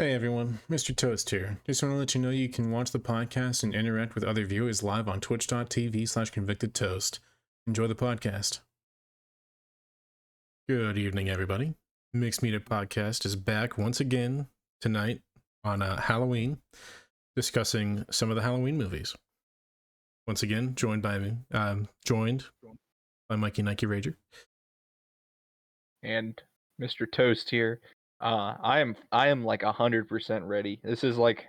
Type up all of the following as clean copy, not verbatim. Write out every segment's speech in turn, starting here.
Hey everyone, Mr. Toast here. Just want to let you know you can watch the podcast and interact with other viewers live on twitch.tv/convictedtoast. Enjoy the podcast. Good evening, everybody. Mixed Media Podcast is back once again tonight on Halloween, discussing some of the Halloween movies. Once again, joined by Mikey Nike Rager. And Mr. Toast here. I am like 100% ready. This is like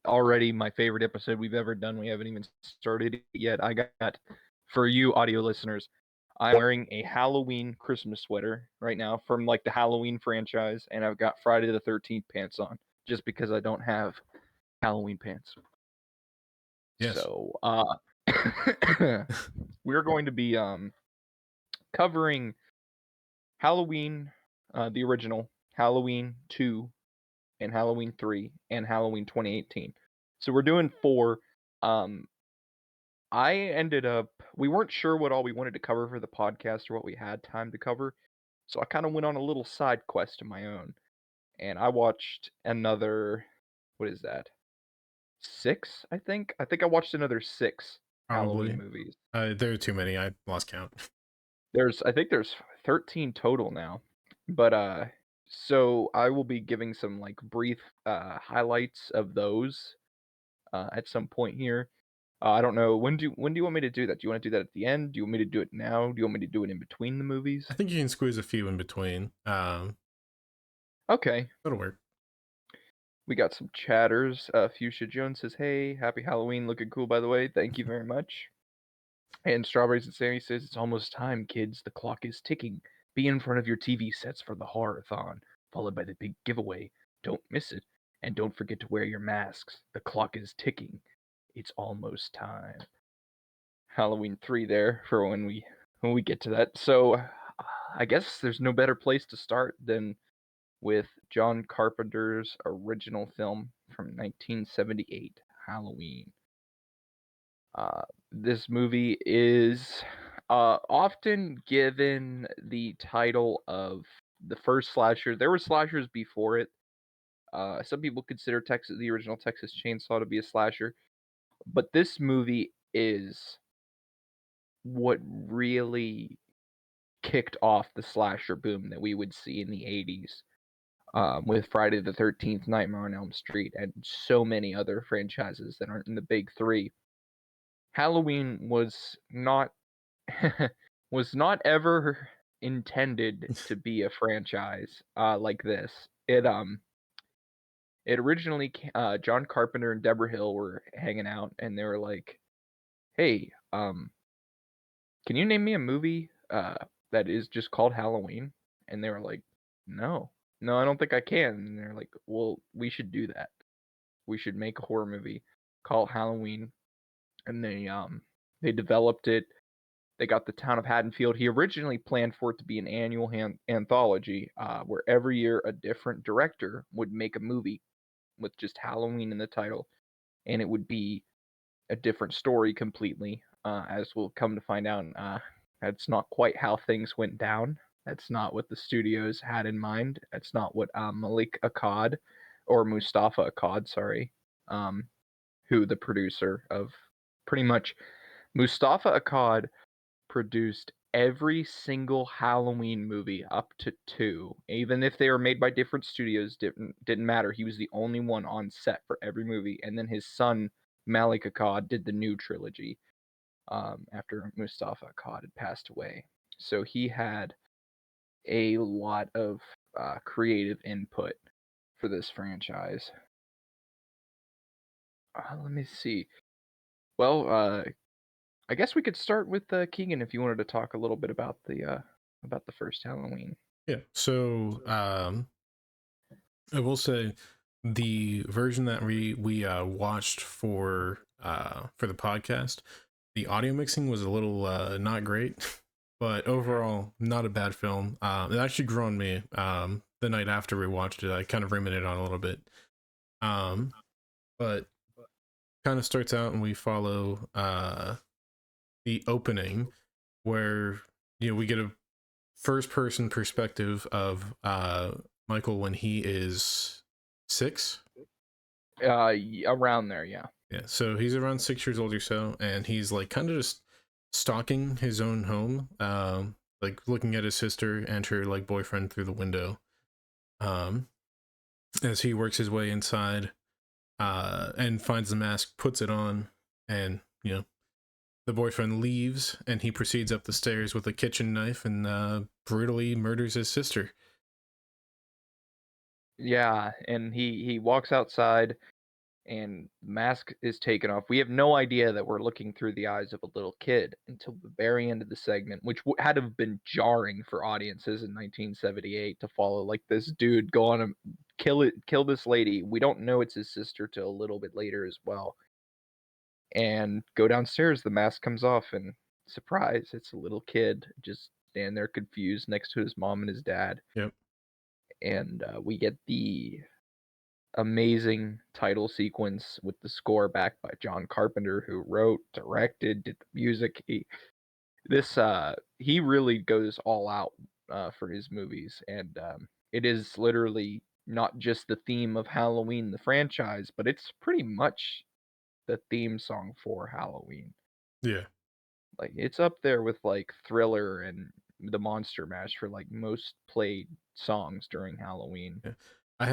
already my favorite episode we've ever done. We haven't even started it yet. I got, for you audio listeners, I'm wearing a Halloween Christmas sweater right now from like the Halloween franchise, and I've got Friday the 13th pants on just because I don't have Halloween pants. Yes. So we're going to be covering Halloween, the original, Halloween 2, and Halloween 3, and Halloween 2018. So we're doing 4. We weren't sure what all we wanted to cover for the podcast or what we had time to cover. So I kind of went on a little side quest of my own. And I watched another, what is that? 6, I think? I think I watched another 6 Probably. Halloween movies. There are too many. I lost count. I think there's 13 total now. But so I will be giving some like brief highlights of those at some point here. I don't know, when do you want me to do that? Do you want to do that at the end? Do you want me to do it now? Do you want me to do it in between the movies? I think you can squeeze a few in between. Okay. That'll work. We got some chatters. Fuchsia Jones says, "Hey, happy Halloween, looking cool by the way. Thank you very much." And Strawberries and Sammy says, "It's almost time, kids. The clock is ticking. Be in front of your TV sets for the horror-thon, followed by the big giveaway. Don't miss it. And don't forget to wear your masks. The clock is ticking. It's almost time." Halloween 3 there for when we get to that. So I guess there's no better place to start than with John Carpenter's original film from 1978, Halloween. This movie is often given the title of the first slasher. There were slashers before it. Some people consider the original Texas Chainsaw to be a slasher, but this movie is what really kicked off the slasher boom that we would see in the 80s, with Friday the 13th, Nightmare on Elm Street, and so many other franchises that aren't in the big three. Halloween was not was not ever intended to be a franchise like this. It originally John Carpenter and Deborah Hill were hanging out, and they were like, "Hey, can you name me a movie that is just called Halloween?" And they were like, "No, I don't think I can." And they're like, "Well, we should do that. We should make a horror movie called Halloween." And they developed it. They got the town of Haddonfield. He originally planned for it to be an annual anthology, where every year a different director would make a movie with just Halloween in the title, and it would be a different story completely. As we'll come to find out, that's not quite how things went down. That's not what the studios had in mind. That's not what Malik Akkad, or Mustafa Akkad, sorry, who the producer of pretty much Mustafa Akkad produced every single Halloween movie up to 2, even if they were made by different studios. Didn't matter. He was the only one on set for every movie, and then his son Malik Akkad did the new trilogy after Mustafa Akkad had passed away. So he had a lot of creative input for this franchise. Let me see. Well, I guess we could start with Keegan if you wanted to talk a little bit about the first Halloween. Yeah. So I will say the version that we watched for the podcast, the audio mixing was a little not great, but overall not a bad film. It actually grew on me the night after we watched it. I kind of ruminated on it a little bit. But kind of starts out and we follow the opening where we get a first person perspective of Michael when he is 6. Around there, yeah. Yeah, so he's around 6 years old or so, and he's like kind of just stalking his own home, like looking at his sister and her like boyfriend through the window, um, as he works his way inside, and finds the mask, puts it on, and the boyfriend leaves, and he proceeds up the stairs with a kitchen knife and brutally murders his sister. Yeah, and he walks outside and the mask is taken off. We have no idea that we're looking through the eyes of a little kid until the very end of the segment, which had to have been jarring for audiences in 1978 to follow like this dude go on and kill this lady. We don't know it's his sister till a little bit later as well. And go downstairs, the mask comes off, and surprise, it's a little kid just standing there confused next to his mom and his dad. Yep. And we get the amazing title sequence with the score backed by John Carpenter, who wrote, directed, did the music. He really goes all out for his movies, and it is literally not just the theme of Halloween, the franchise, but it's pretty much the theme song for Halloween. Yeah. Like it's up there with like Thriller and the Monster Mash for like most played songs during Halloween. Yeah. I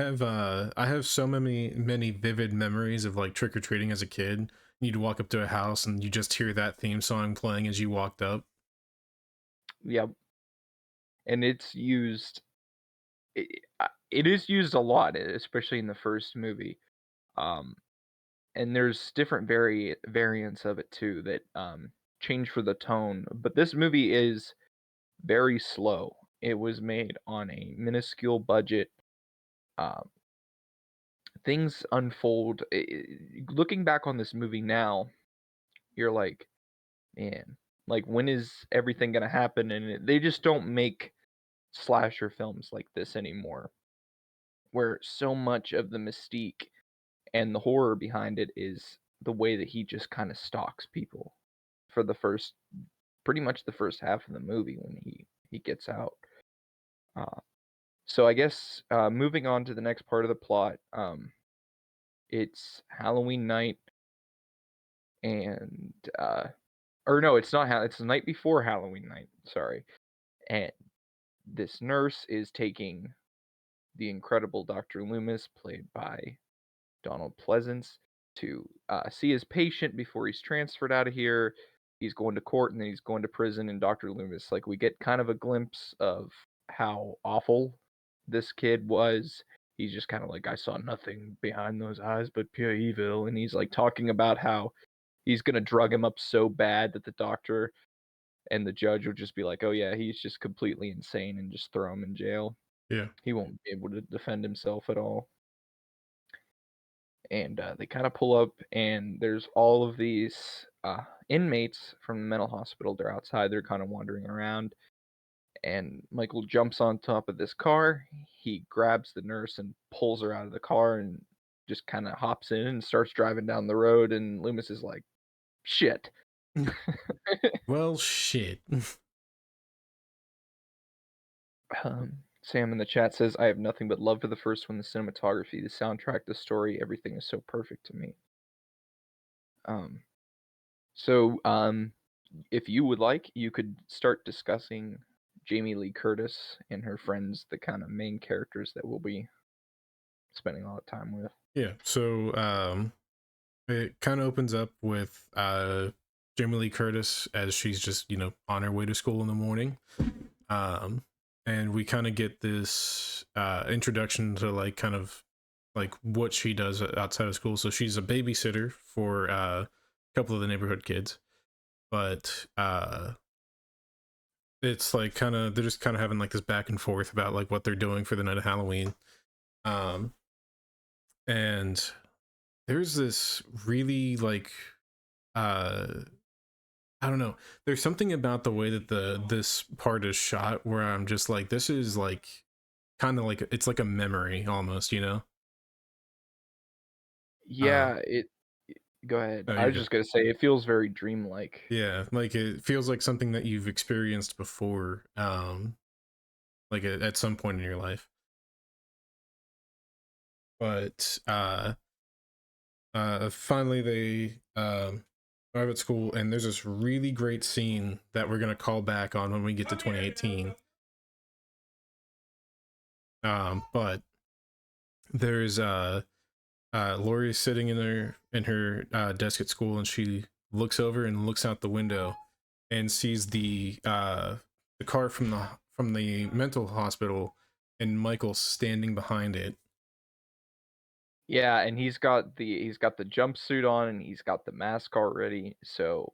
have so many vivid memories of like trick or treating as a kid. You'd walk up to a house and you just hear that theme song playing as you walked up. Yep. And it's used it is used a lot, especially in the first movie. Um and there's different variants of it too that change for the tone, but this movie is very slow. It was made on a minuscule budget. Um Things unfold. Looking back on this movie now, you're like, man, like when is everything gonna happen? And they just don't make slasher films like this anymore, where so much of the mystique and the horror behind it is the way that he just kind of stalks people for the first, pretty much the first half of the movie when he gets out. Uh, so I guess moving on to the next part of the plot, it's Halloween night, and or no, it's not. It's the night before Halloween night. Sorry, and this nurse is taking the incredible Dr. Loomis, played by Donald Pleasance, to see his patient before he's transferred out of here. He's going to court and then he's going to prison. And Dr. Loomis, like, we get kind of a glimpse of how awful this kid was. He's just kind of like, I saw nothing behind those eyes but pure evil. And he's like talking about how he's going to drug him up so bad that the doctor and the judge will just be like, oh, yeah, he's just completely insane and just throw him in jail. Yeah. He won't be able to defend himself at all. And they kind of pull up, and there's all of these inmates from the mental hospital. They're outside. They're kind of wandering around. And Michael jumps on top of this car. He grabs the nurse and pulls her out of the car and just kind of hops in and starts driving down the road. And Loomis is like, shit. Well, shit. Sam in the chat says, I have nothing but love for the first one, the cinematography, the soundtrack, the story, everything is so perfect to me. So if you would like, you could start discussing Jamie Lee Curtis and her friends, the kind of main characters that we'll be spending a lot of time with. Yeah. So it kind of opens up with Jamie Lee Curtis as she's just on her way to school in the morning. And we kind of get this introduction to like kind of like what she does outside of school. So she's a babysitter for a couple of the neighborhood kids, but it's like kind of they're just kind of having like this back and forth about like what they're doing for the night of Halloween. And there's this really like I don't know. There's something about the way that this part is shot where I'm just like, this is like kind of like it's like a memory almost, Yeah, go ahead. Oh, I you're was good. just gonna say it feels very dreamlike. Yeah, like it feels like something that you've experienced before, like at some point in your life. but finally they arrive at school, and there's this really great scene that we're gonna call back on when we get to 2018. But there's Lori sitting in her desk at school, and she looks over and looks out the window and sees the car from the mental hospital, and Michael standing behind it. Yeah, and he's got the jumpsuit on and he's got the mask already. So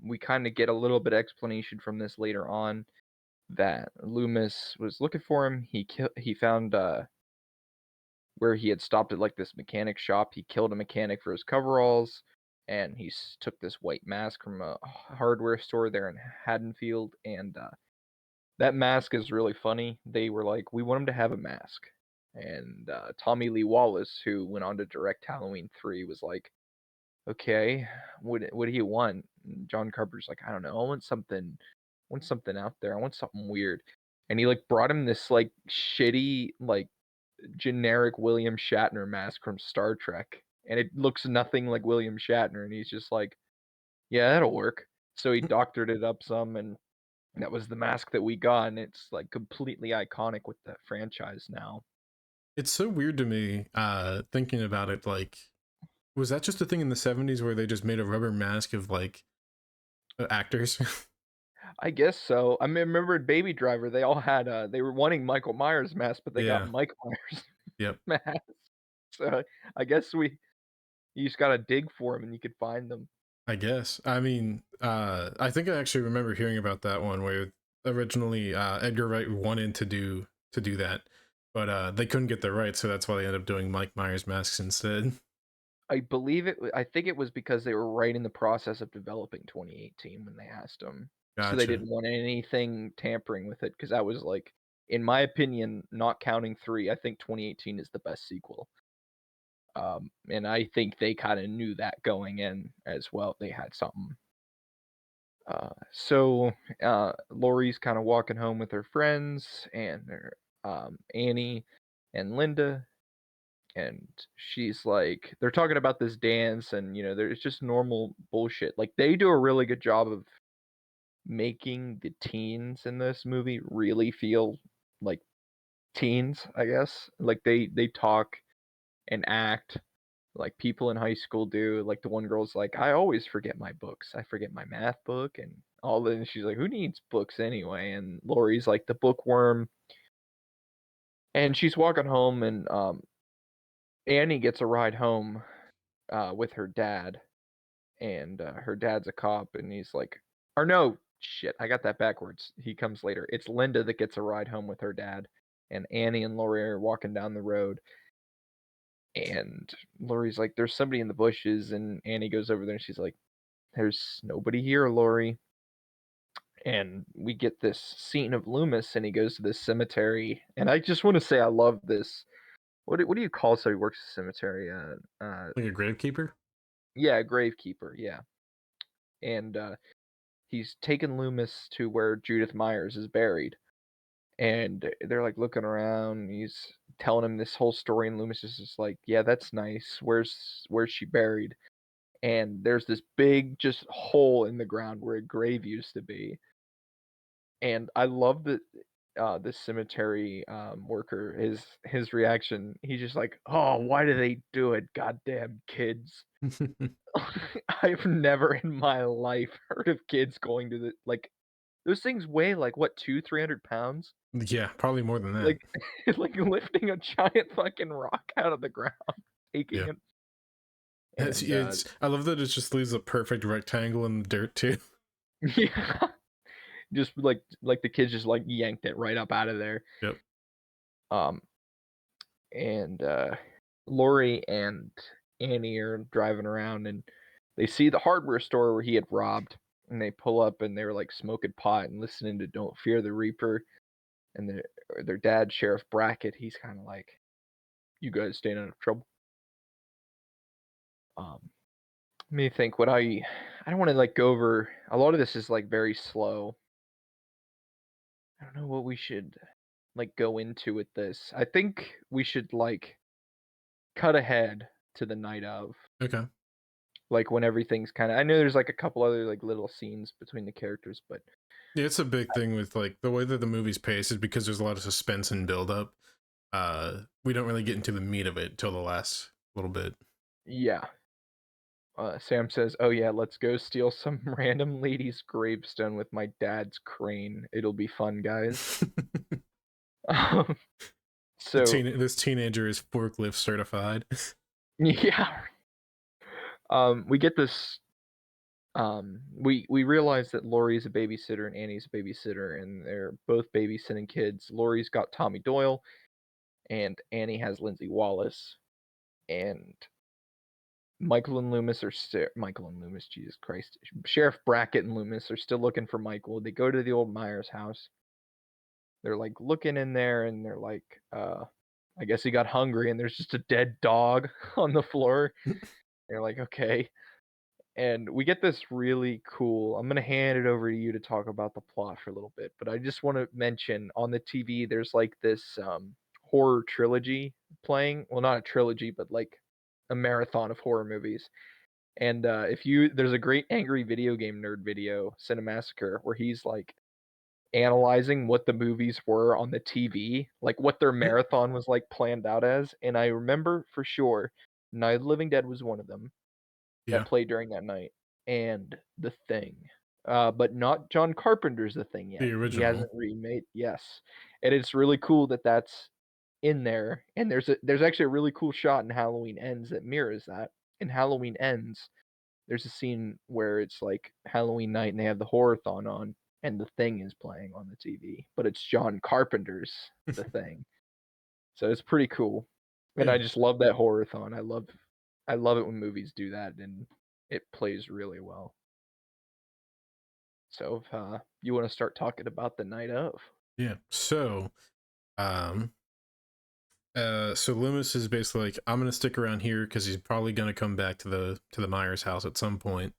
we kind of get a little bit of explanation from this later on that Loomis was looking for him. He found where he had stopped at like this mechanic shop. He killed a mechanic for his coveralls, and took this white mask from a hardware store there in Haddonfield. And that mask is really funny. They were like, we want him to have a mask. And Tommy Lee Wallace, who went on to direct Halloween 3, was like, okay, what do you want? And John Carpenter's like, I don't know. I want something out there. I want something weird. And he like brought him this like shitty like generic William Shatner mask from Star Trek. And it looks nothing like William Shatner. And he's just like, yeah, that'll work. So he doctored it up some, and that was the mask that we got. And it's like completely iconic with the franchise now. It's so weird to me, thinking about it. Like, was that just a thing in the 70s where they just made a rubber mask of like actors? I guess so. I mean, remember in Baby Driver, they all had they were wanting Michael Myers mask, but they got Yeah. Mike Myers Yep. mask. So I guess you just gotta dig for them and you could find them. I guess. I mean, I think I actually remember hearing about that one where originally Edgar Wright wanted to do that, but they couldn't get the rights, so that's why they ended up doing Mike Myers masks instead. I think it was because they were right in the process of developing 2018 when they asked them. So they Gotcha. didn't want anything tampering with it because that was like, in my opinion, not counting 3, I think 2018 is the best sequel. And I think they kind of knew that going in as well. They had something. So Lori's kind of walking home with her friends and Annie and Linda, and she's like, they're talking about this dance, and there's just normal bullshit. Like they do a really good job of making the teens in this movie really feel like teens, I guess. Like they talk and act like people in high school do. Like the one girl's like, I always forget my books. I forget my math book and all that. And she's like, who needs books anyway? And Lori's like the bookworm. And she's walking home, and Annie gets a ride home with her dad. And her dad's a cop, and he's like, or no, shit, I got that backwards. He comes later. It's Linda that gets a ride home with her dad. And Annie and Lori are walking down the road. And Lori's like, there's somebody in the bushes. And Annie goes over there and she's like, there's nobody here, Lori. And we get this scene of Loomis, and he goes to this cemetery. And I just want to say I love this. What do you call somebody who works at a cemetery? Like a gravekeeper? Yeah, gravekeeper. Yeah, and he's taken Loomis to where Judith Myers is buried, and they're like looking around. He's telling him this whole story, and Loomis is just like, "Yeah, that's nice. Where's she buried?" And there's this big just hole in the ground where a grave used to be. And I love that this cemetery worker, his reaction. He's just like, "Oh, why do they do it? Goddamn kids!" I've never in my life heard of kids going to the like those things weigh like what 200-300 pounds, Yeah, probably more than that. like like lifting a giant fucking rock out of the ground, taking Yeah. it, It's, and it's I love that it just leaves a perfect rectangle in the dirt too. yeah, just like the kids just like yanked it right up out of there. Yep. Um, and Lori and Annie are driving around, and they see the hardware store where he had robbed, and they pull up, and they're like smoking pot and listening to "Don't Fear the Reaper," and their dad, Sheriff Brackett, he's kind of like, "You guys staying out of trouble." Let me think. I don't want to like go over a lot of this is like very slow. I don't know what we should like go into with this. I think we should like cut ahead to the night of, Okay. like when everything's kind of. I know there's like a couple other like little scenes between the characters, but Yeah, it's a big thing with like the way that the movie's paced is because there's a lot of suspense and build up. We don't really get into the meat of it till the last little bit. yeah. Sam says, "Oh yeah, let's go steal some random lady's gravestone with my dad's crane. It'll be fun, guys." Um, so This teenager is forklift certified. yeah, we get this. We realize that Laurie's a babysitter and Annie's a babysitter, and they're both babysitting kids. Laurie's got Tommy Doyle, and Annie has Lindsay Wallace, and Michael and Loomis are Michael and Loomis, Jesus Christ, Sheriff Brackett and Loomis are still looking for Michael. They go to the old Myers house. They're like looking in there, and they're like, I guess he got hungry, and there's just a dead dog on the floor. They're like, okay. And we get this really cool. I'm gonna hand it over to you to talk about the plot for a little bit, but I just want to mention on the TV there's like this horror trilogy playing. Well, not a trilogy, but like a marathon of horror movies. And if you there's a great angry video game nerd video, Cinemassacre, where he's like analyzing what the movies were on the TV, like what their marathon was like planned out as. And I remember for sure, Night of the Living Dead was one of them Yeah, that played during that night, and The Thing. But not John Carpenter's The Thing the yet. He original. hasn't remade. Yes, and it's really cool that that's in there. And there's actually a really cool shot in Halloween Ends that mirrors that. In Halloween Ends, there's a scene where it's like Halloween night and they have the horror-thon on, and The Thing is playing on the TV, but it's John Carpenter's The Thing. So it's pretty cool. And Yeah, I just love that horror-thon. I love it when movies do that, and it plays really well. So if you want to start talking about the night of. yeah. Um, so Loomis is basically like, I'm gonna stick around here because he's probably gonna come back to the Myers house at some point.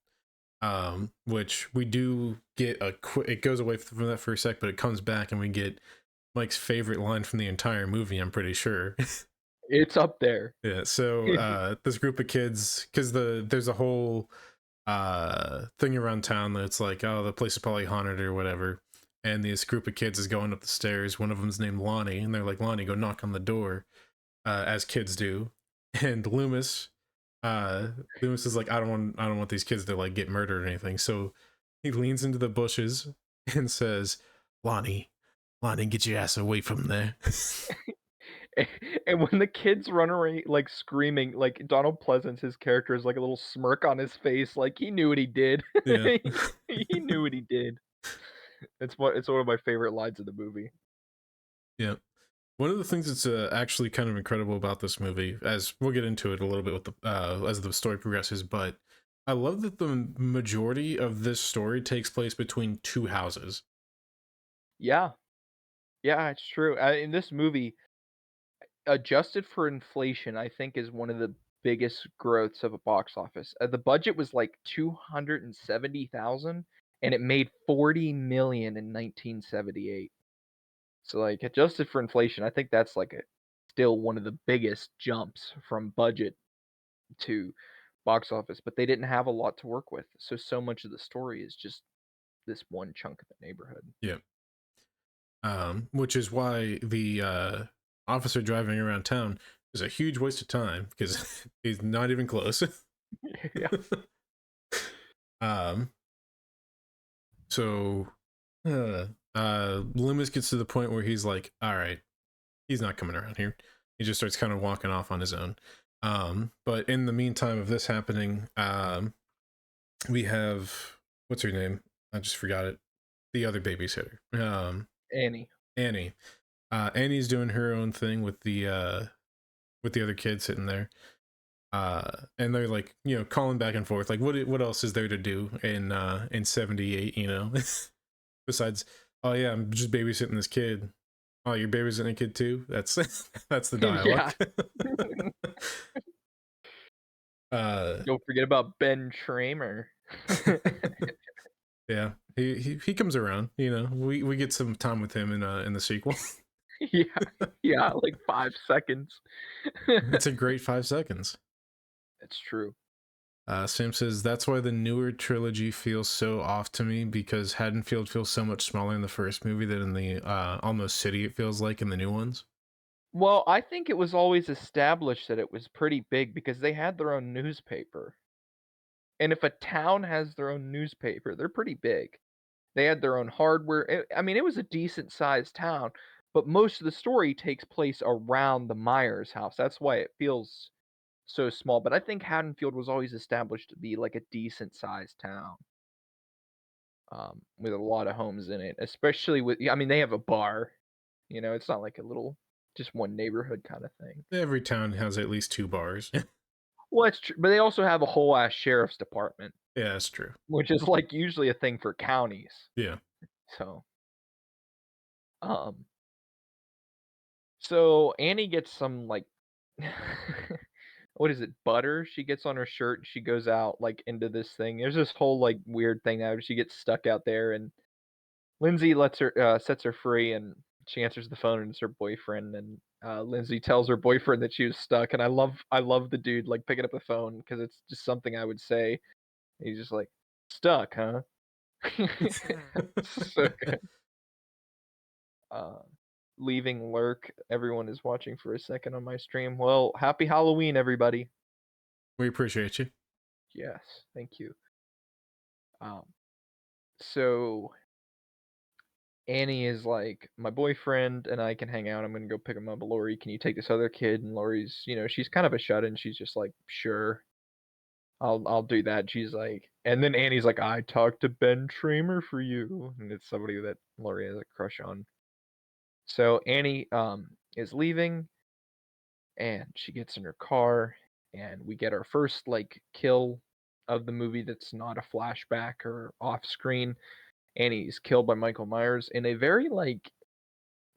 Which we do get a quick. It goes away from that for a sec, but it comes back, and we get Mike's favorite line from the entire movie. I'm pretty sure. It's up there. Yeah. So this group of kids, because there's a whole thing around town that's like, oh, the place is probably haunted or whatever. And this group of kids is going up the stairs. One of them's named Lonnie, and they're like, Lonnie, go knock on the door, as kids do. And Loomis is like, I don't want these kids to like get murdered or anything. So he leans into the bushes and says, Lonnie, get your ass away from there. And when the kids run away like screaming, like Donald Pleasance, his character is like a little smirk on his face, like he knew what he did. Yeah. He knew what he did. It's one of my favorite lines of the movie. Yeah. One of the things that's actually kind of incredible about this movie, as we'll get into it a little bit with the as the story progresses, but I love that the majority of this story takes place between two houses. Yeah, yeah, it's true. In this movie, adjusted for inflation, I think is one of the biggest growths of a box office. The budget was like 270,000, and it made 40 million in 1978. So like adjusted for inflation, I think that's like still one of the biggest jumps from budget to box office. But they didn't have a lot to work with, so much of the story is just this one chunk of the neighborhood. Yeah. Which is why the officer driving around town is a huge waste of time because he's not even close. Yeah. um. So, Loomis gets to the point where he's like, "All right, he's not coming around here." He just starts kind of walking off on his own. But in the meantime of this happening, we have what's her name? I just forgot it. The other babysitter. Annie. Annie. Annie's doing her own thing with the other kid sitting there. And they're like, you know, calling back and forth, like, what else is there to do in 78, you know? Besides, oh yeah, I'm just babysitting this kid. Oh, you're babysitting a kid too? That's that's the dialogue. Don't forget about Ben Tramer. Yeah, he comes around. You know, we get some time with him in the sequel. Yeah, yeah, like 5 seconds. It's a great 5 seconds. It's true. Sam says that's why the newer trilogy feels so off to me because Haddonfield feels so much smaller in the first movie than in the almost city it feels like in the new ones. Well, I think it was always established that it was pretty big because they had their own newspaper. And if a town has their own newspaper, they're pretty big. They had their own hardware. I mean, it was a decent sized town, but most of the story takes place around the Myers house. That's why it feels so small. But I think Haddonfield was always established to be like a decent sized town, with a lot of homes in it, especially with, yeah, I mean, they have a bar. It's not like a little, just one neighborhood kind of thing. Every town has at least two bars. Well, that's true, but they also have a whole ass sheriff's department, Yeah, that's true. which is like usually a thing for counties. Yeah. So, um, so Annie gets some like what is it, butter she gets on her shirt. She goes out like into this thing. There's this whole like weird thing now. She gets stuck out there, and Lindsay lets her sets her free, and she answers the phone, and it's her boyfriend. And Lindsay tells her boyfriend that she was stuck, and I love the dude like picking up the phone because it's just something I would say. He's just like, stuck, huh? So good. Uh, Leaving Lurk. Everyone is watching for a second on my stream. Well, happy Halloween, everybody. We appreciate you. Yes, thank you. Um, so Annie is like, my boyfriend and I can hang out. I'm gonna go pick him up. Lori, can you take this other kid? And Lori's, she's kind of a shut-in. She's just like, sure, I'll do that. She's like, and then Annie's like, I talked to Ben Tramer for you, and it's somebody that Lori has a crush on. So Annie is leaving, and she gets in her car, and we get our first like kill of the movie that's not a flashback or off screen. Annie's killed by Michael Myers in a very like,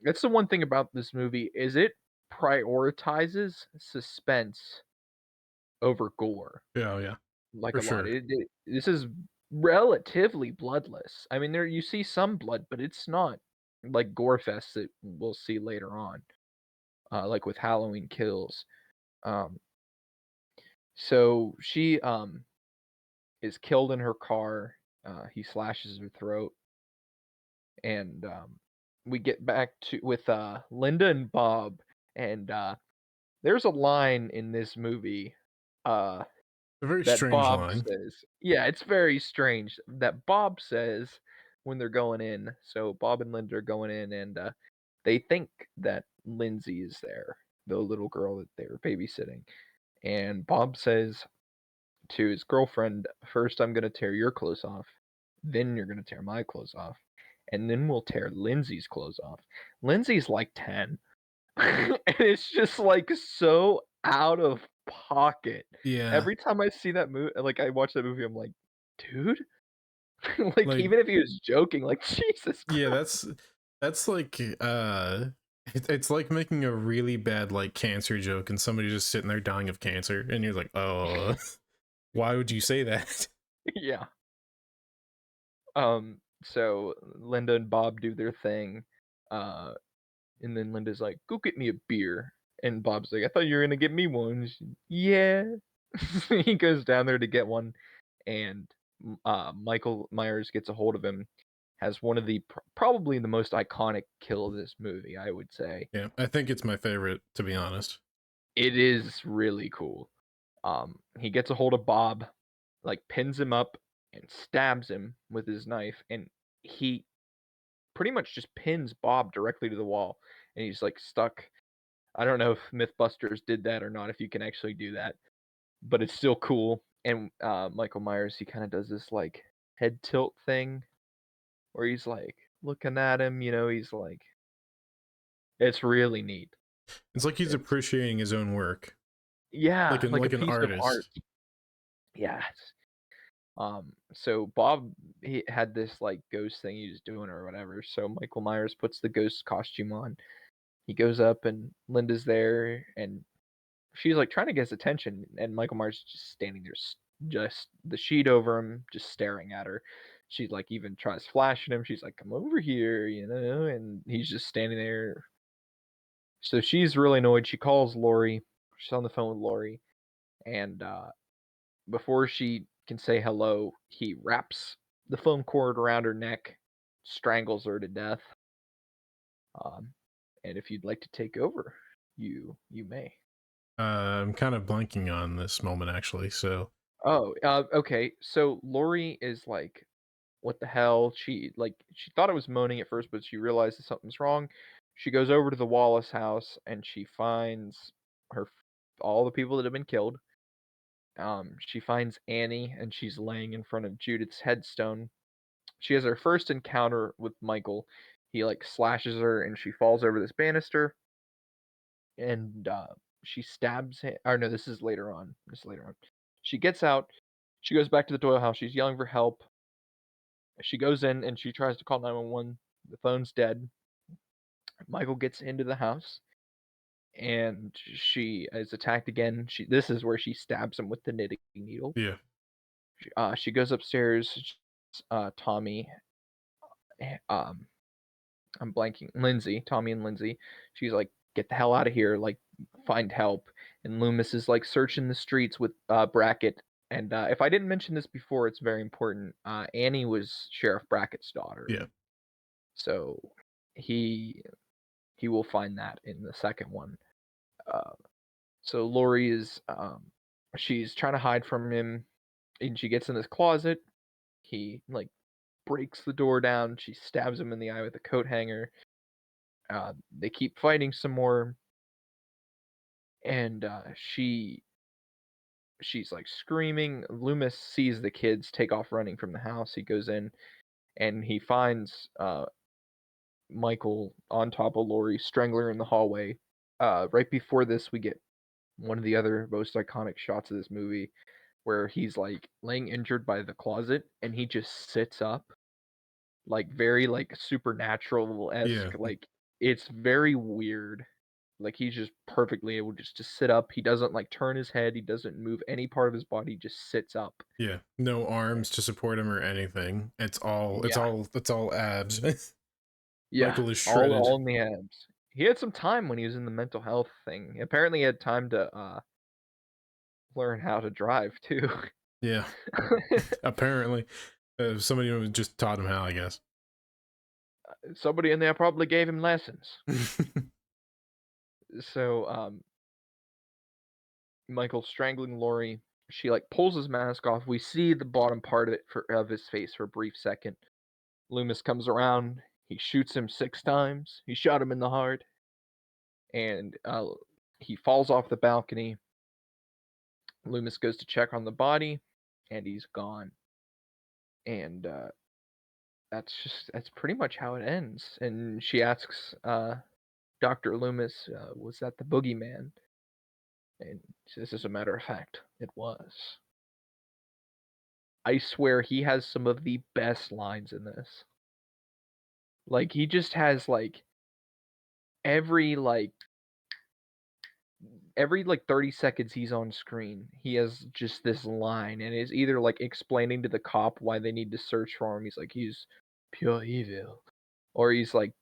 that's the one thing about this movie is it prioritizes suspense over gore, Yeah, yeah, like for a lot. sure. This is relatively bloodless. I mean, there you see some blood, but it's not like gore fest that we'll see later on, like with Halloween Kills. Um, so she is killed in her car. He slashes her throat, and we get back to with Linda and Bob, and there's a line in this movie uh, A very that strange Bob line. says. Yeah, it's very strange that Bob says when they're going in. So Bob and Linda are going in, and they think that Lindsay is there, the little girl that they were babysitting. And Bob says to his girlfriend, "First, I'm gonna tear your clothes off, then you're gonna tear my clothes off, and then we'll tear Lindsay's clothes off." Lindsay's like 10. And it's just like so out of pocket. Yeah, Every time I see that movie, like I watch that movie, I'm like, dude, like like even if he was joking, like Jesus yeah, Christ. that's like it's like making a really bad like cancer joke and somebody just sitting there dying of cancer and you're like, oh, why would you say that? Yeah. So Linda and Bob do their thing. Uh, and then Linda's like, "Go get me a beer." And Bob's like, "I thought you were gonna get me one." Yeah. He goes down there to get one, and Michael Myers gets a hold of him. Has one of the probably the most iconic kill of this movie, I would say. Yeah, I think it's my favorite, to be honest. It is really cool. He gets a hold of Bob, like pins him up and stabs him with his knife, and he pretty much just pins Bob directly to the wall, and he's like stuck. I don't know if MythBusters did that or not, if you can actually do that, but it's still cool. And Michael Myers, he kind of does this like head tilt thing where he's like looking at him, he's like, it's really neat. It's like he's It's appreciating his own work, Yeah, like a like an piece of art. artist. Yes. So Bob, he had this like ghost thing he was doing or whatever. So Michael Myers puts the ghost costume on. He goes up, and Linda's there, and she's like trying to get his attention, and Michael Myers is just standing there, just the sheet over him, just staring at her. She like even tries flashing him. She's like, "Come over here," and he's just standing there. So she's really annoyed. She calls Lori. She's on the phone with Lori, and before she can say hello, he wraps the foam cord around her neck, strangles her to death. And if you'd like to take over, you may. I'm kind of blanking on this moment actually. So Oh, okay. So Lori is like, what the hell? She thought it was moaning at first, but she realizes something's wrong. She goes over to the Wallace house and she finds her all the people that have been killed. She finds Annie and she's laying in front of Judith's headstone. She has her first encounter with Michael. He like slashes her and she falls over this banister and she stabs him. Or no, this is later on. She gets out. She goes back to the Doyle house. She's yelling for help. She goes in and she tries to call 911. The phone's dead. Michael gets into the house and she is attacked again. This is where she stabs him with the knitting needle. yeah, She goes upstairs. Tommy, I'm blanking. Lindsay, Tommy and Lindsay. She's like, "Get the hell out of here! Like, find help." And Loomis is like searching the streets with Brackett. And if I didn't mention this before, it's very important. Annie was Sheriff Brackett's daughter, yeah, so he will find that in the second one. Uh, so Lori is she's trying to hide from him, and she gets in this closet. He like breaks the door down. She stabs him in the eye with a coat hanger. They keep fighting some more, and she's like screaming. Loomis sees the kids take off running from the house. He goes in and he finds Michael on top of Lori, strangling her in the hallway. Right before this, we get one of the other most iconic shots of this movie, where he's like laying injured by the closet, and he just sits up, like very like supernatural yeah, esque. Like it's very weird. Like he's just perfectly able just to sit up. He doesn't like turn his head. He doesn't move any part of his body. He just sits up. yeah. No arms to support him or anything. Yeah, It's all abs. yeah, Michael is all shredded. in the abs. He had some time when he was in the mental health thing. Apparently, he had time to learn how to drive too. Yeah, apparently, somebody just taught him how, I guess. Somebody in there probably gave him lessons. So, Michael's strangling Lori. She like pulls his mask off. We see the bottom part of of his face for a brief second. Loomis comes around. He shoots him 6 times. He shot him in the heart, and he falls off the balcony. Loomis goes to check on the body, and he's gone. And that's pretty much how it ends. And she asks Dr. Loomis, "Was that the boogeyman?" And he says, "As a matter of fact, it was." I swear he has some of the best lines in this. Like he just has like every like every like 30 seconds he's on screen, he has just this line and is either like explaining to the cop why they need to search for him. He's like, he's pure evil. Or he's like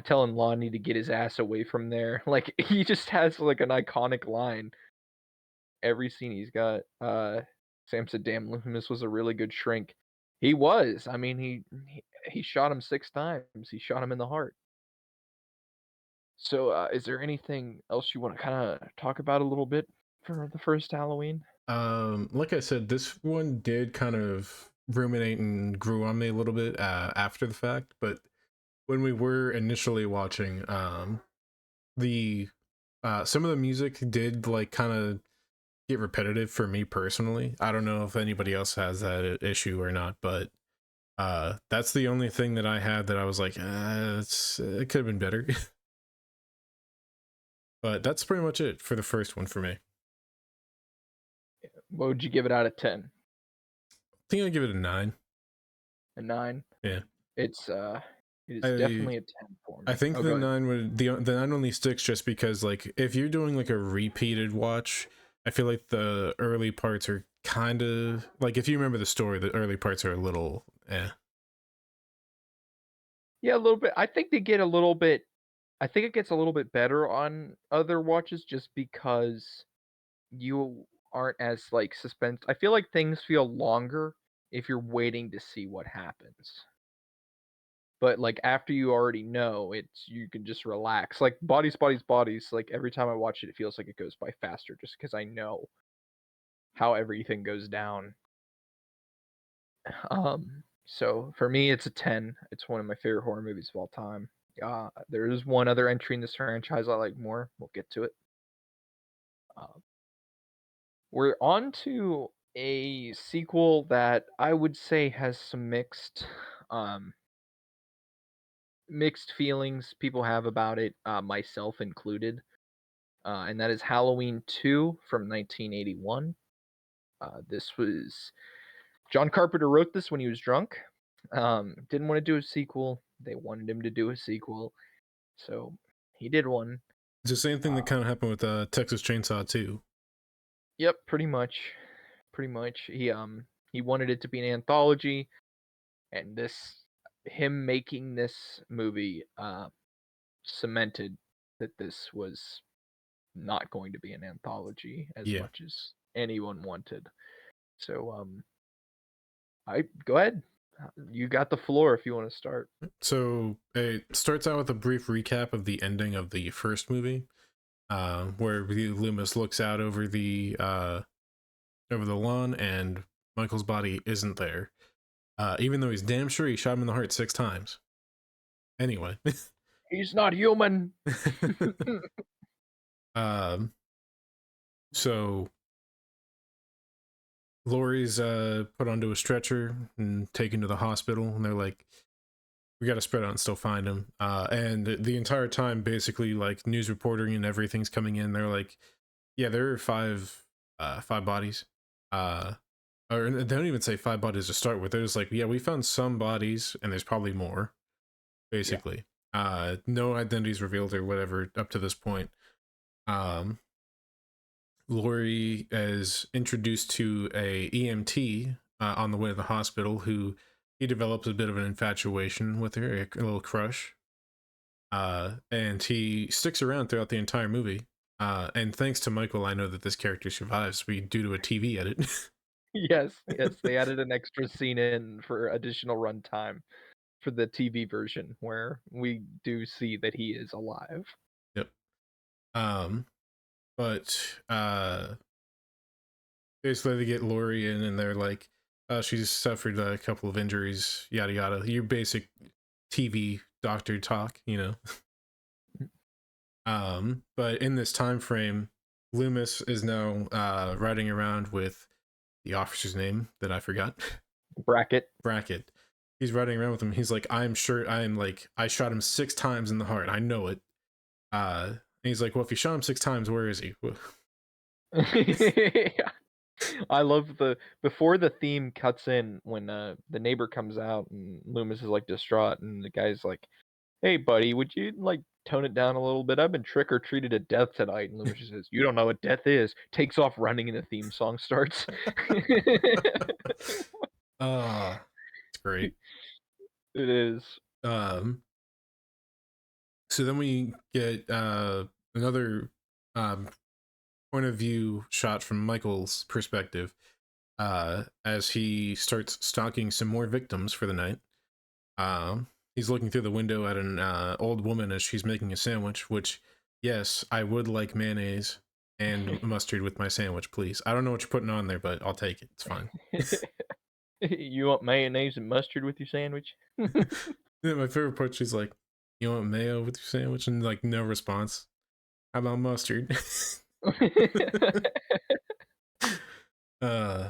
telling Lonnie to get his ass away from there. Like he just has like an iconic line every scene he's got. Sam said, "Damn, Loomis was a really good shrink." He was. I mean, he shot him 6 times. He shot him in the heart. So, is there anything else you want to kind of talk about a little bit for the first Halloween? Like I said, this one did kind of ruminate and grew on me a little bit after the fact, but when we were initially watching, the some of the music did like kind of get repetitive for me personally. I don't know if anybody else has that issue or not, but that's the only thing that I had that I was like, it could have been better. But that's pretty much it for the first one for me. What would you give it out of 10? I think I'd give it a 9. A 9? Yeah. It's it is I definitely a 10 for I me. think Oh, the go ahead. 9 would the 9 only sticks just because like if you're doing like a repeated watch, I feel like the early parts are kind of like if you remember the story, the early parts are a little Yeah, a little bit. I think they get a little bit I think it gets a little bit better on other watches just because you aren't as, like, suspense I feel like things feel longer if you're waiting to see what happens. But, like, after you already know, it's you can just relax. Like, Bodies, like, every time I watch it, it feels like it goes by faster just because I know how everything goes down. So for me, it's a 10. It's one of my favorite horror movies of all time. There is one other entry in this franchise I like more. We'll get to it. Uh, we're on to a sequel that I would say has some um, mixed feelings people have about it, myself included. And that is Halloween 2 from 1981. This was John Carpenter wrote this when he was drunk. Didn't want to do a sequel. They wanted him to do a sequel, so he did one. It's the same thing that Uh, kind of happened with Texas Chainsaw 2. yep, pretty much. Pretty much. He wanted it to be an anthology, and him making this movie cemented that this was not going to be an anthology as Yeah. much as anyone wanted. So I go ahead. You got the floor if you want to start. So it starts out with a brief recap of the ending of the first movie, where Loomis looks out over the lawn and Michael's body isn't there, even though he's damn sure he shot him in the heart 6 times. Anyway, He's not human. um, so Lori's put onto a stretcher and taken to the hospital, and they're like, we got to spread out and still find him. And the entire time, basically, like news reporting and everything's coming in. They're like, yeah, there are five bodies. Or they don't even say 5 bodies to start with. They're just like, yeah, we found some bodies, and there's probably more. Yeah. Basically, no identities revealed or whatever up to this point. Um, Lori is introduced to a EMT on the way to the hospital who he develops a bit of an infatuation with her, a little crush. And he sticks around throughout the entire movie. And thanks to Michael, I know that this character survives due to a TV edit. Yes, yes, they added an extra scene in for additional runtime for the TV version where we do see that he is alive. Yep. Um, but basically they get Lori in and they're like, she's suffered a couple of injuries, yada yada. Your basic TV doctor talk, you know. But in this time frame, Loomis is now riding around with the officer's name that I forgot. Bracket. Brackett. He's riding around with him. He's like, I shot him 6 times in the heart. I know it. And he's like, well, if you shot him 6 times, where is he? Yeah. I love before the theme cuts in when the neighbor comes out and Loomis is like distraught and the guy's like, "Hey buddy, would you like tone it down a little bit? I've been trick or treated to death tonight." And Loomis just says, "You don't know what death is." Takes off running and the theme song starts. It's great. It is. Um, so then we get another point of view shot from Michael's perspective as he starts stalking some more victims for the night. He's looking through the window at an old woman as she's making a sandwich, which, yes, I would like mayonnaise and mustard with my sandwich, please. I don't know what you're putting on there, but I'll take it. It's fine. You want mayonnaise and mustard with your sandwich? Yeah, my favorite part, she's like, you want mayo with your sandwich? And like, no response. How about mustard? uh,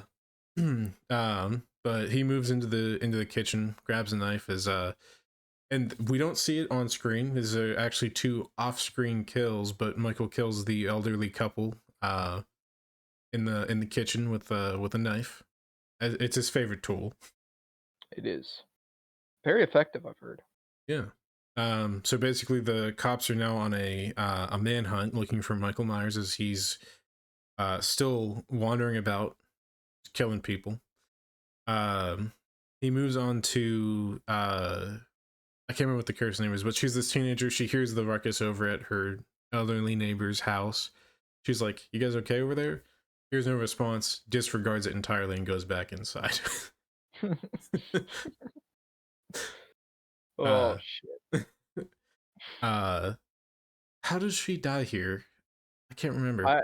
but he moves into the kitchen, grabs a knife as and we don't see it on screen. There's actually 2 off-screen kills, but Michael kills the elderly couple in the kitchen with a knife. It's his favorite tool. It is very effective, I've heard. Yeah. So basically, the cops are now on a manhunt looking for Michael Myers as he's still wandering about, killing people. He moves on to I can't remember what the character's name is, but she's this teenager. She hears the ruckus over at her elderly neighbor's house. She's like, "You guys okay over there?" Here's no response, disregards it entirely, and goes back inside. Oh uh, shit. uh, how does she die here? I can't remember.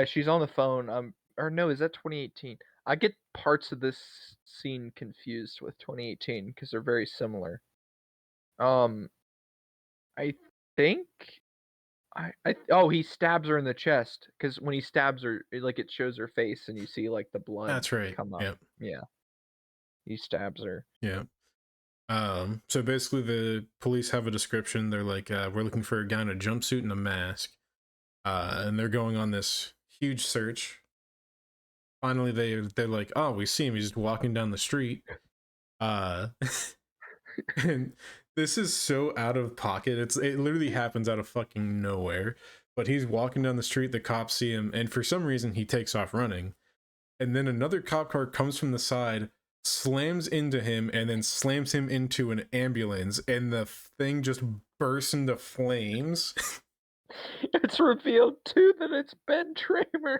She's on the phone. Or no, is that 2018? I get parts of this scene confused with 2018 because they're very similar. Um, I think oh, he stabs her in the chest because when he stabs her, it shows her face and you see like the blood That's right. come up. Yep. Yeah, he stabs her. Yeah. So basically, the police have a description. They're like, "We're looking for a guy in a jumpsuit and a mask," and they're going on this huge search. Finally, they're like, "Oh, we see him. He's just walking down the street." Uh, and this is so out of pocket. It literally happens out of fucking nowhere. But he's walking down the street. The cops see him, and for some reason, he takes off running. And then another cop car comes from the side, slams into him, and then slams him into an ambulance, and the thing just bursts into flames. It's revealed too that it's Ben Tramer.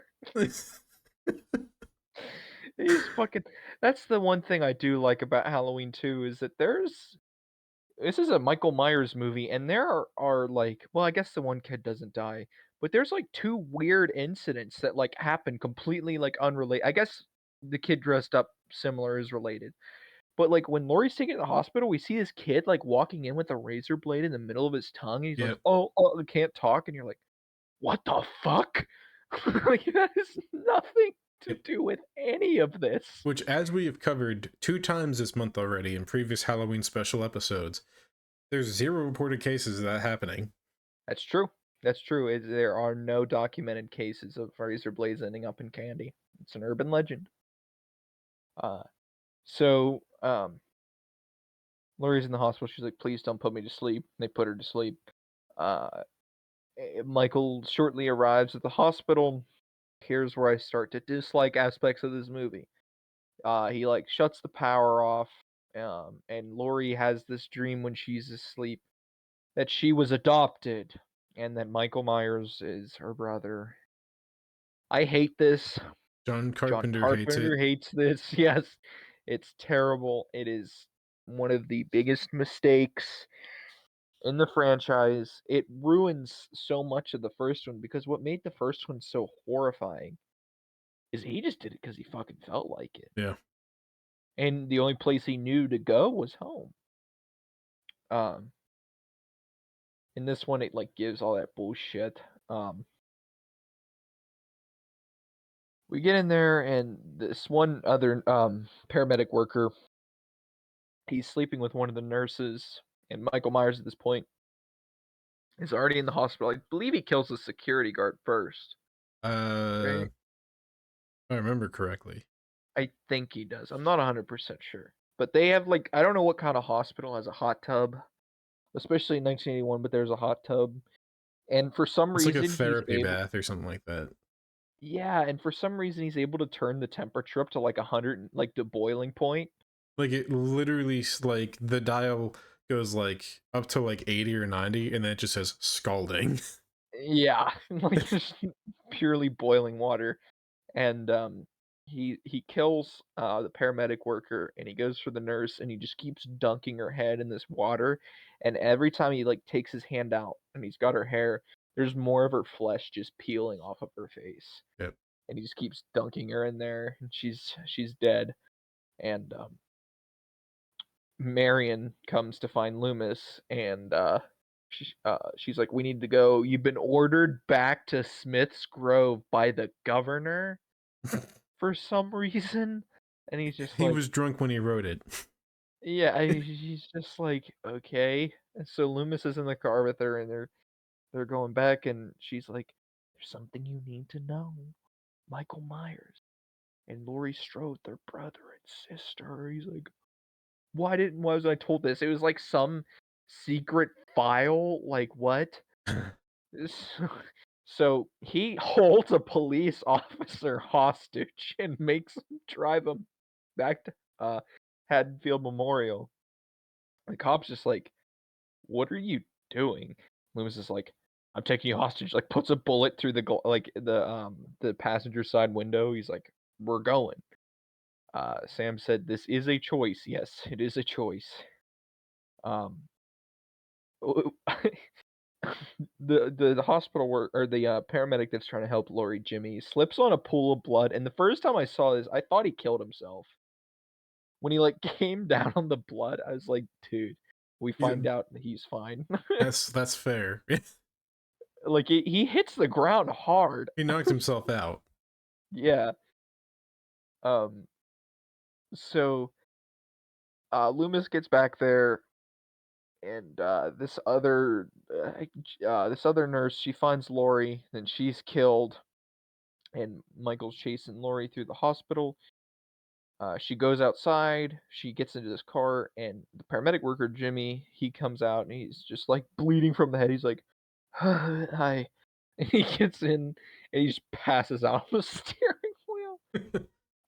He's fucking. That's the one thing I do like about Halloween 2 is that this is a Michael Myers movie, and there are like, well, I guess the one kid doesn't die, but there's like two weird incidents that like happen completely like unrelated. I guess the kid dressed up similar is related, but like when Laurie's taken to the hospital, we see this kid like walking in with a razor blade in the middle of his tongue. And he's like, Yep. oh, I can't talk, and you're like, what the fuck? Like that has nothing to Yep. do with any of this. Which, as we have covered 2 times this month already in previous Halloween special episodes, there's 0 reported cases of that happening. That's true. That's true. There are no documented cases of razor blades ending up in candy. It's an urban legend. Uh, so Laurie's in the hospital. She's like, "Please don't put me to sleep." They put her to sleep. Uh, Michael shortly arrives at the hospital. Here's where I start to dislike aspects of this movie. He like shuts the power off. And Laurie has this dream when she's asleep that she was adopted and that Michael Myers is her brother. I hate this. John John Carpenter hates it. Carpenter hates this. Yes, it's terrible. It is one of the biggest mistakes in the franchise. It ruins so much of the first one because what made the first one so horrifying is he just did it because he fucking felt like it. Yeah. And the only place he knew to go was home. Um, in this one, it like gives all that bullshit. We get in there, and this one other paramedic worker, he's sleeping with one of the nurses, and Michael Myers at this point is already in the hospital. I believe he kills the security guard first, If right? I remember correctly. I think he does. I'm not 100% sure. But they have like I don't know what kind of hospital has a hot tub, especially in 1981, but there's a hot tub. And for some It's like a reason he's therapy able bath or something like that. Yeah, and for some reason he's able to turn the temperature up to like 100, like the boiling point. Like it literally, like the dial goes like up to like 80 or 90, and then it just says scalding. Yeah, like just purely boiling water. And he kills the paramedic worker and he goes for the nurse and he just keeps dunking her head in this water. And every time he like takes his hand out and he's got her hair, there's more of her flesh just peeling off of her face. Yep. And he just keeps dunking her in there and she's dead. And Marion comes to find Loomis and she's like, "We need to go. You've been ordered back to Smith's Grove by the governor for some reason." And he's just He like, was drunk when he wrote it. "Yeah." He's just like, "Okay." And so Loomis is in the car with her, and they're going back, and she's like, "There's something you need to know. Michael Myers and Laurie Strode, they're brother and sister." He's like, why was I told this? It was like some secret file. Like what? So, so he holds a police officer hostage and makes him drive him back to Haddonfield Memorial. The cop's just like, "What are you doing?" Loomis is like, "I'm taking you hostage." Like puts a bullet through the passenger side window. He's like, "We're going." Sam said, "This is a choice." Yes, it is a choice. Um, the hospital work or the paramedic that's trying to help Lori Jimmy slips on a pool of blood, and the first time I saw this, I thought he killed himself. When he like came down on the blood, I was like, dude, we Yeah, find out that he's fine. that's fair. Like he hits the ground hard. He knocked himself out. Yeah. Um. So Loomis gets back there, and this other nurse, she finds Lori, then she's killed, and Michael's chasing Lori through the hospital. She goes outside, she gets into this car, and the paramedic worker, Jimmy, he comes out and he's just like bleeding from the head. He's like, hi. And he gets in and he just passes out on the steering wheel.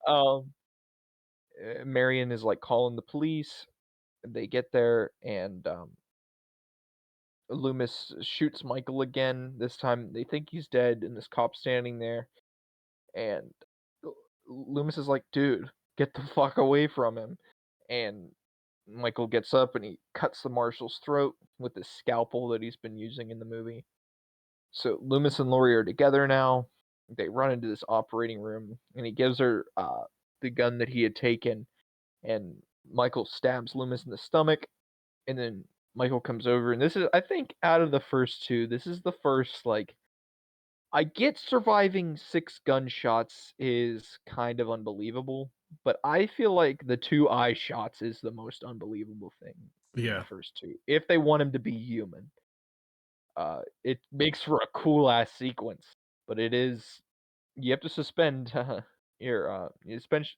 Um, Marion is like calling the police. They get there, and Loomis shoots Michael again. This time they think he's dead, and this cop's standing there. And Loomis is like, dude, get the fuck away from him. And Michael gets up and he cuts the marshal's throat with the scalpel that he's been using in the movie. So Loomis and Laurie are together now. They run into this operating room and he gives her the gun that he had taken. And Michael stabs Loomis in the stomach. And then Michael comes over. And this is, I think, out of the first two, this is the first, like, I get surviving 6 gunshots is kind of unbelievable, but I feel like the 2 eye shots is the most unbelievable thing in the Yeah, first 2, if they want him to be human. It makes for a cool ass sequence, but it is you have to suspend your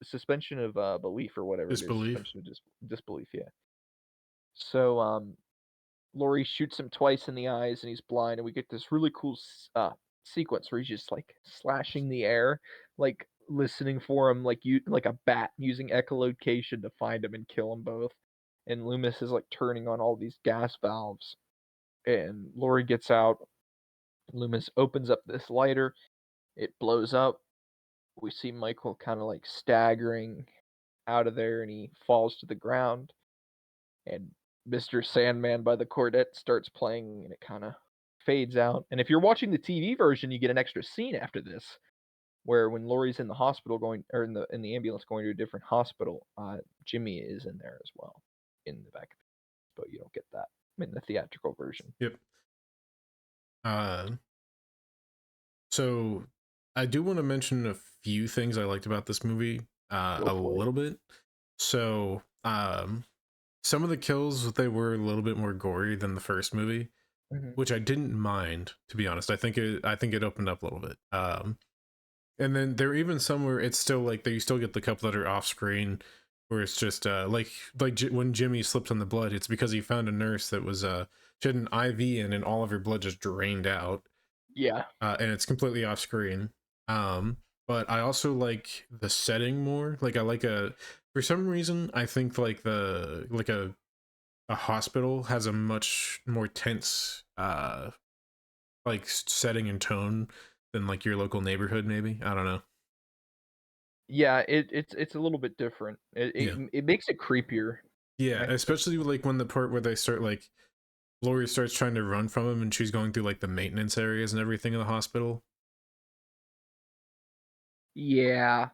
suspension of belief or whatever it is, disbelief. suspension of disbelief, yeah. So, Laurie shoots him twice in the eyes and he's blind, and we get this really cool sequence where he's just like slashing the air, like listening for him, like a bat using echolocation to find him and kill them both. And Loomis is like turning on all these gas valves, and Laurie gets out. Loomis opens up this lighter, it blows up. We see Michael kind of like staggering out of there, and he falls to the ground, and Mr. Sandman by the Quartet starts playing, and it kind of fades out. And if you're watching the TV version, you get an extra scene after this, where when Laurie's in the hospital going, or in the ambulance going to a different hospital, Jimmy is in there as well in the back, but you don't get that in the theatrical version. Yep. Uh, so I do want to mention a few things I liked about this movie. Go A for it. little bit. So, some of the kills they were a little bit more gory than the first movie, Hmm. which I didn't mind, to be honest. I think it opened up a little bit. And then there are even some where it's still like you still get the couple that are off screen, where it's just when Jimmy slipped on the blood, it's because he found a nurse that was she had an IV in and all of her blood just drained out, Yeah, and it's completely off screen. But I also like the setting more. Like I like a for some reason I think like a hospital has a much more tense like setting and tone than like your local neighborhood. Maybe I don't know. yeah, it's a little bit different. It Yeah. it, it makes it creepier. Yeah, I think. especially like when the part where they start like Lori starts trying to run from him and she's going through like the maintenance areas and everything in the hospital. Yeah,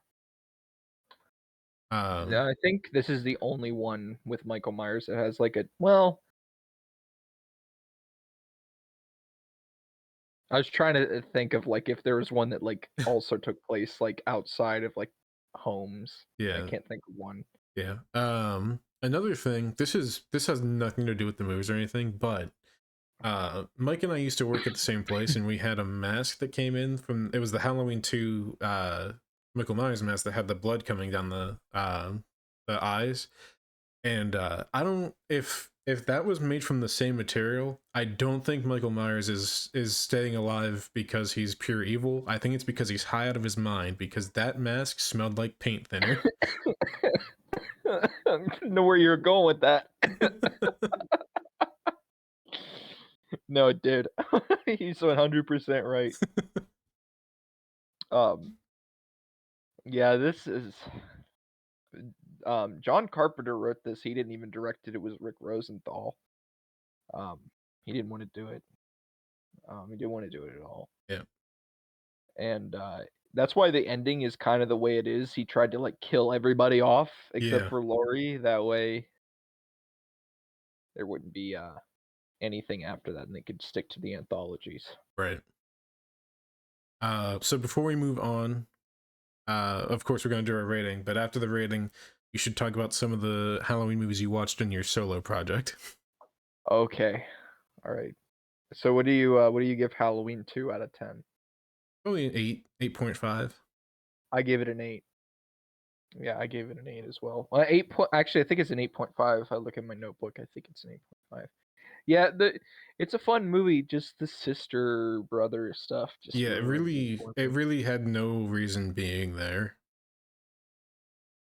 Um, I think this is the only one with Michael Myers that has like a well. I was trying to think of like if there was one that like also took place like outside of like homes. I yeah, can't think of one. yeah. Another thing, this has nothing to do with the movies or anything, but Mike and I used to work at the same place and we had a mask that came in from it was the Halloween 2 Michael Myers mask that had the blood coming down the eyes. And I don't if that was made from the same material, I don't think Michael Myers is staying alive because he's pure evil. I think it's because he's high out of his mind because that mask smelled like paint thinner. I know where you're going with that. No, it did. He's 100% right. Um, yeah, this is John Carpenter wrote this. He didn't even direct it. It was Rick Rosenthal. Um, he didn't want to do it. He didn't want to do it at all. Yeah. And that's why the ending is kind of the way it is. He tried to like kill everybody off except Yeah. for Laurie. That way there wouldn't be anything after that, and they could stick to the anthologies. Right. So before we move on, of course we're gonna do our rating, but after the rating, you should talk about some of the Halloween movies you watched in your solo project. Okay, all right. So what do you give Halloween 2 out of 10? Probably an 8.5. I gave it an 8. Yeah, I gave it an 8 as well. Actually, I think it's an 8.5. If I look at my notebook, I think it's an 8.5. Yeah, it's a fun movie. Just the sister brother stuff just Yeah, ruined it for it me. really had no reason being there.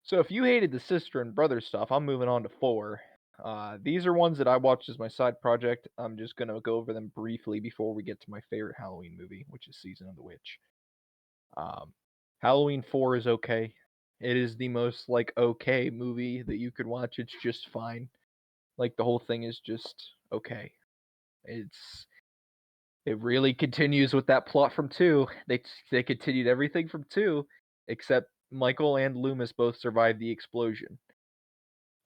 So if you hated the sister and brother stuff, I'm moving on to 4. These are ones that I watched as my side project. I'm just gonna go over them briefly before we get to my favorite Halloween movie, which is Season of the Witch. Um, Halloween 4 is okay. It is the most like okay movie that you could watch. It's just fine. Like the whole thing is just okay. It really continues with that plot from 2. They continued everything from 2 except Michael and Loomis both survived the explosion.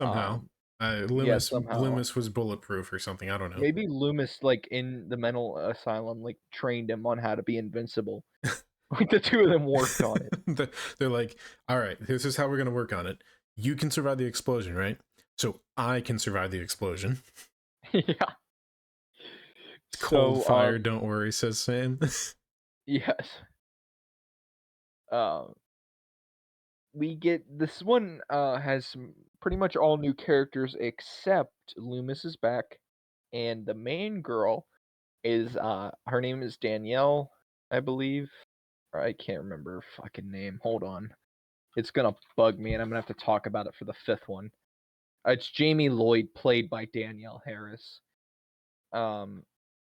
Somehow. Yeah, somehow. Loomis was bulletproof or something. I don't know. Maybe Loomis, like in the mental asylum, like trained him on how to be invincible. Like the two of them worked on it. They're like, all right, this is how we're gonna work on it. You can survive the explosion, right? So I can survive the explosion. Yeah. Cold So, fire, don't worry, says Sam. yes. Um, we get this one has pretty much all new characters except Loomis is back, and the main girl is her name is Danielle, I believe. Or I can't remember her fucking name. Hold on. It's gonna bug me, and I'm gonna have to talk about it for the 5th one. It's Jamie Lloyd, played by Danielle Harris. Um,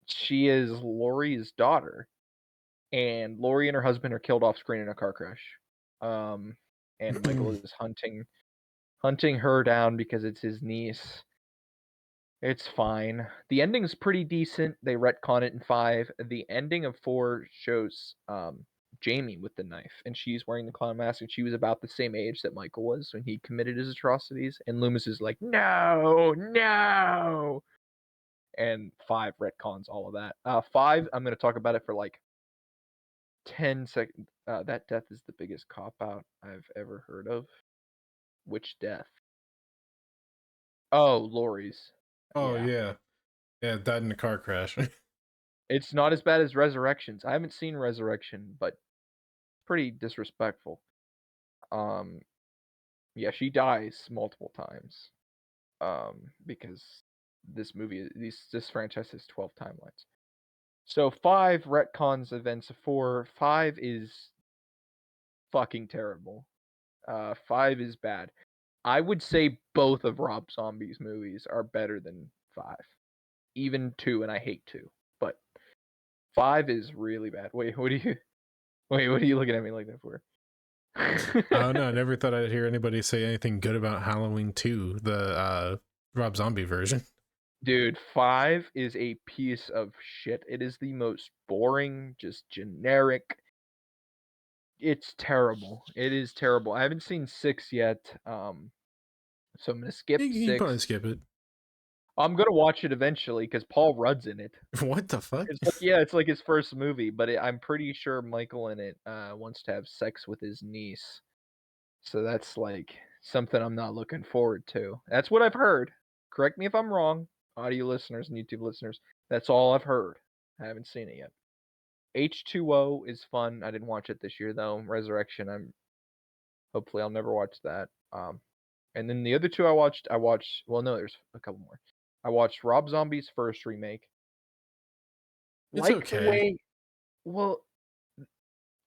she is Laurie's daughter, and Laurie and her husband are killed off screen in a car crash. And Michael is hunting her down because it's his niece. It's fine. The ending's pretty decent. They retcon it in 5. The ending of 4 shows Jamie with the knife, and she's wearing the clown mask, and she was about the same age that Michael was when he committed his atrocities. And Loomis is like, no, no. And 5 retcons all of that. 5, I'm going to talk about it for like 10 seconds. That death is the biggest cop out I've ever heard of. Which death? Oh, Laurie's. Oh Yeah. yeah. Yeah, died in a car crash. It's not as bad as Resurrections. I haven't seen Resurrection, but pretty disrespectful. Um, yeah, she dies multiple times. Because this franchise has 12 timelines. So 5 retcons events of 4. 5 is fucking terrible. 5 is bad. I would say both of Rob Zombie's movies are better than 5. Even 2, and I hate 2. But 5 is really bad. Wait, what are you looking at me like that for? Oh no, I never thought I'd hear anybody say anything good about Halloween 2, the Rob Zombie version. Dude, 5 is a piece of shit. It is the most boring, just generic. It's terrible. It is terrible. I haven't seen 6 yet. So I'm gonna skip You can probably 6. skip it. I'm gonna watch it eventually because Paul Rudd's in it. What the fuck? It's like his first movie, but I'm pretty sure Michael in it wants to have sex with his niece. So that's like something I'm not looking forward to. That's what I've heard. Correct me if I'm wrong, audio listeners and YouTube listeners. That's all I've heard. I haven't seen it yet. H2O is fun. I didn't watch it this year though. Resurrection, hopefully I'll never watch that. And then the other 2 I watched, well no, there's a couple more. I watched Rob Zombie's first remake. It's Like the okay. way, well,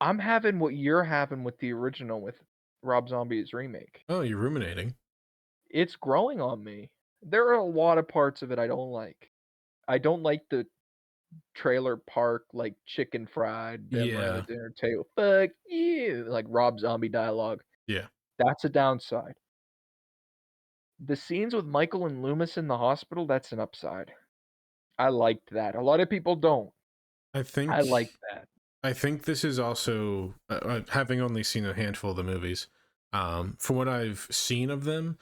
I'm having what you're having with the original with Rob Zombie's remake. Oh, you're ruminating. It's growing on me. There are a lot of parts of it I don't like. I don't like the trailer park, like, chicken fried, them around the Yeah. dinner table, "Fuck you," like Rob Zombie dialogue. Yeah. That's a downside. The scenes with Michael and Loomis in the hospital, that's an upside. I liked that. A lot of people don't. I I think like that. I think this is also having only seen a handful of the movies. From what I've seen of them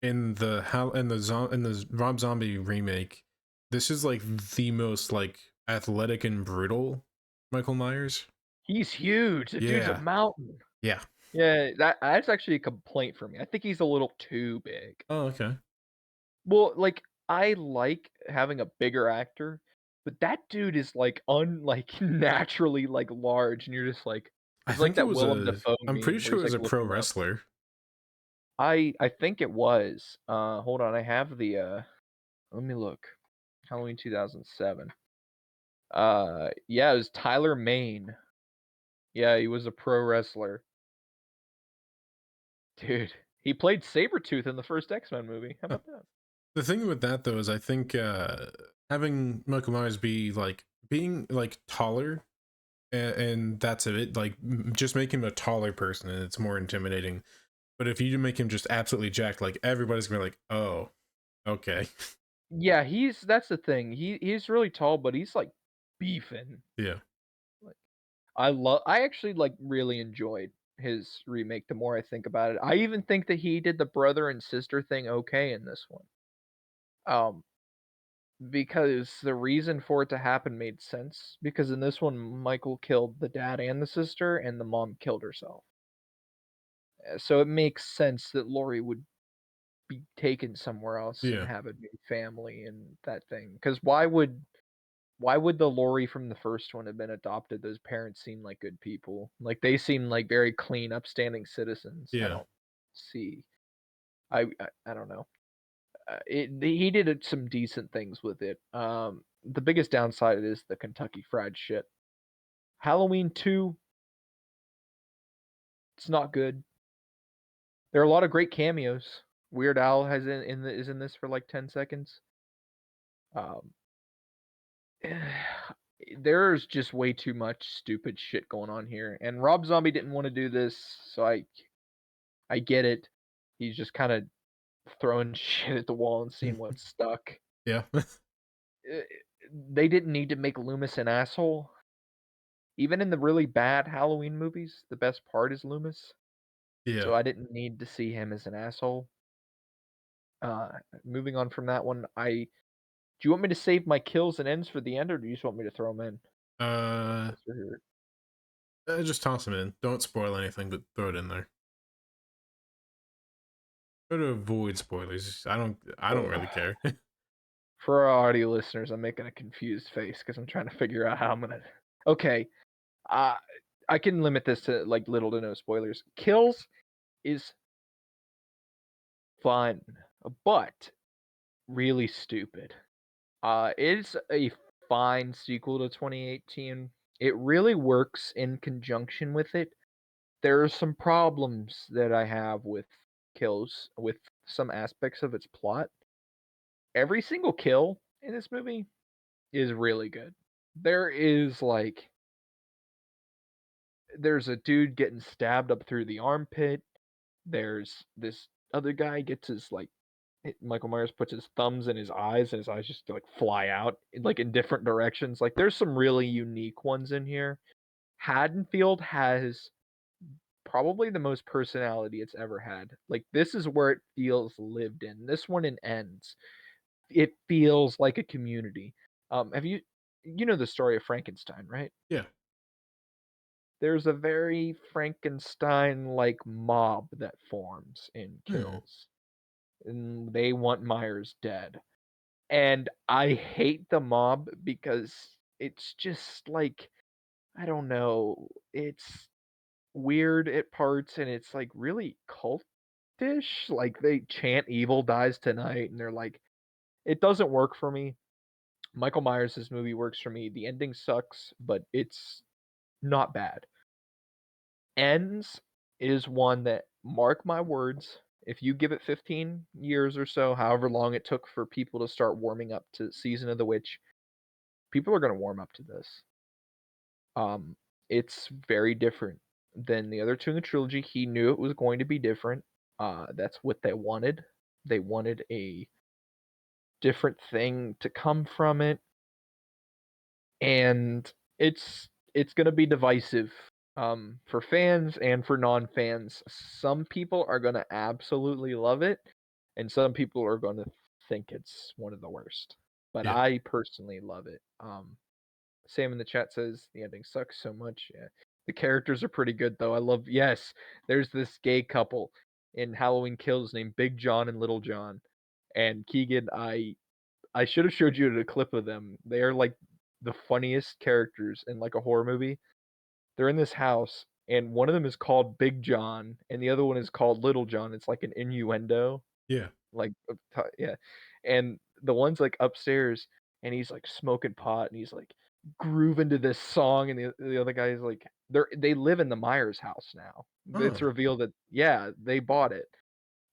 in the Rob Zombie remake, this is like the most like athletic and brutal Michael Myers. He's huge. The dude's a Yeah, mountain. yeah. Yeah, that's actually a complaint for me. I think he's a little too big. Oh, okay. Well, like, I like having a bigger actor, but that dude is, like, naturally, like, large, and you're just like I it's like think it that was Willem a. Dafoe I'm pretty meme where sure he's, it was like, a pro looking up. wrestler. I think it was. Hold on, I have the, let me look. Halloween 2007. Yeah, it was Tyler Mane. Yeah, he was a pro wrestler. Dude, he played Sabretooth in the first X-Men movie. How Huh. about that? The thing with that though is I think having Michael Myers be like being like taller and that's it. Like just make him a taller person and it's more intimidating. But if you make him just absolutely jacked, like everybody's gonna be like, oh, okay. Yeah, that's the thing. He's really tall, but he's, like, beefing. Yeah. Like, I actually, like, really enjoyed his remake the more I think about it. I even think that he did the brother and sister thing okay in this one. Um, because the reason for it to happen made sense, because in this one, Michael killed the dad and the sister, and the mom killed herself. So it makes sense that Laurie would be taken somewhere else and Yeah. have a new family and that thing. Because why would the Laurie from the first one have been adopted? Those parents seem like good people. Like they seem like very clean, upstanding citizens. I Yeah. don't see. I don't know. He did some decent things with it. The biggest downside is the Kentucky Fried shit. Halloween 2, it's not good. There are a lot of great cameos. Weird Al is in this for like 10 seconds. Um, there's just way too much stupid shit going on here, and Rob Zombie didn't want to do this, so I get it. He's just kind of throwing shit at the wall and seeing what stuck. Yeah. Uh, They didn't need to make Loomis an asshole. Even in the really bad Halloween movies, the best part is Loomis. Yeah. So I didn't need to see him as an asshole. Uh, Moving on from that one, do you want me to save my kills and ends for the end, or do you just want me to throw them in? Uh, Yes, we're here. just toss him in. Don't spoil anything, but throw it in there. Try to avoid spoilers. I don't really Ugh. care. For our audio listeners, I'm making a confused face because I'm trying to figure out how I'm gonna. Okay, uh, I can limit this to like little to no spoilers. Kills is fun, but really stupid. It's a fine sequel to 2018. It really works in conjunction with it. There are some problems that I have with Kills, with some aspects of its plot. Every single kill in this movie is really good. There is like there's a dude getting stabbed up through the armpit. There's this other guy gets his like Michael Myers puts his thumbs in his eyes and his eyes just like fly out like in different directions. Like there's some really unique ones in here. Haddonfield has probably the most personality it's ever had. Like this is where it feels lived in. This one it ends. It feels like a community. Have you know the story of Frankenstein, right? Yeah. There's a very Frankenstein-like mob that forms in Hmm. Kills, and they want Myers dead. And I hate the mob because it's just like I don't know, it's weird at parts and it's like really cultish. Like they chant evil dies tonight and they're like it doesn't work for me. Michael Myers' movie works for me. The ending sucks, but it's not bad. Ends is one that, mark my words, if you give it 15 years or so, however long it took for people to start warming up to Season of the Witch, people are gonna warm up to this. It's very different than the other two in the trilogy. He knew it was going to be different. That's what they wanted. They wanted a different thing to come from it, and it's gonna be divisive for fans and for non-fans. Some people are gonna absolutely love it, and some people are gonna think it's one of the worst. But Yeah. I personally love it. Sam in the chat says the ending sucks so much. Yeah. The characters are pretty good though. I love yes, there's this gay couple in Halloween Kills named Big John and Little John. And Keegan, I should have showed you a clip of them. They are like the funniest characters in like a horror movie. They're in this house and one of them is called Big John and the other one is called Little John. It's like an innuendo. Yeah. Like yeah. And the one's like upstairs and he's like smoking pot and he's like grooving to this song and the other guy's like they live in the Myers house now. It's Oh. revealed that yeah, they bought it.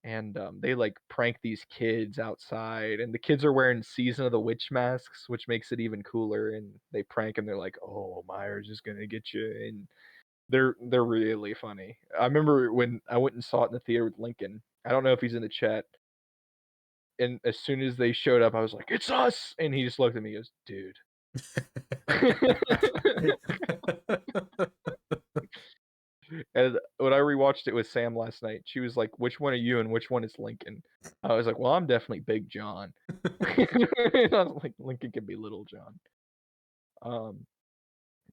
And they like prank these kids outside and the kids are wearing season of the witch masks, which makes it even cooler, and they prank them. They're like, "Oh, Myers is going to get you." And they're really funny. I remember when I went and saw it in the theater with Lincoln. I don't know if he's in the chat, and as soon as they showed up, I was like, "It's us!" And he just looked at me and goes, "Dude." And when I rewatched it with Sam last night, she was like, "Which one are you and which one is Lincoln?" I was like, "Well, I'm definitely Big John." And I was like, "Lincoln can be Little John." Um,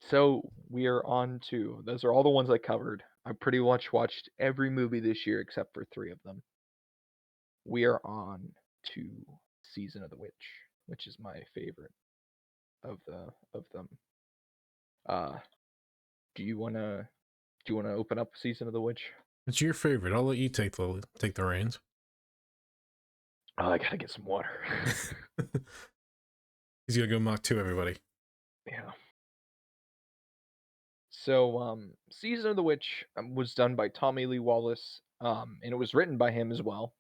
so we are on to those are all the ones I covered. I pretty much watched every movie this year except for 3 of them. We are on to Season of the Witch, which is my favorite of them. Uh, do you wanna open up Season of the Witch? It's your favorite. I'll let you take the reins. Oh, I gotta get some water. He's gonna go Mach 2, everybody. Yeah. So, Season of the Witch was done by Tommy Lee Wallace, and it was written by him as well.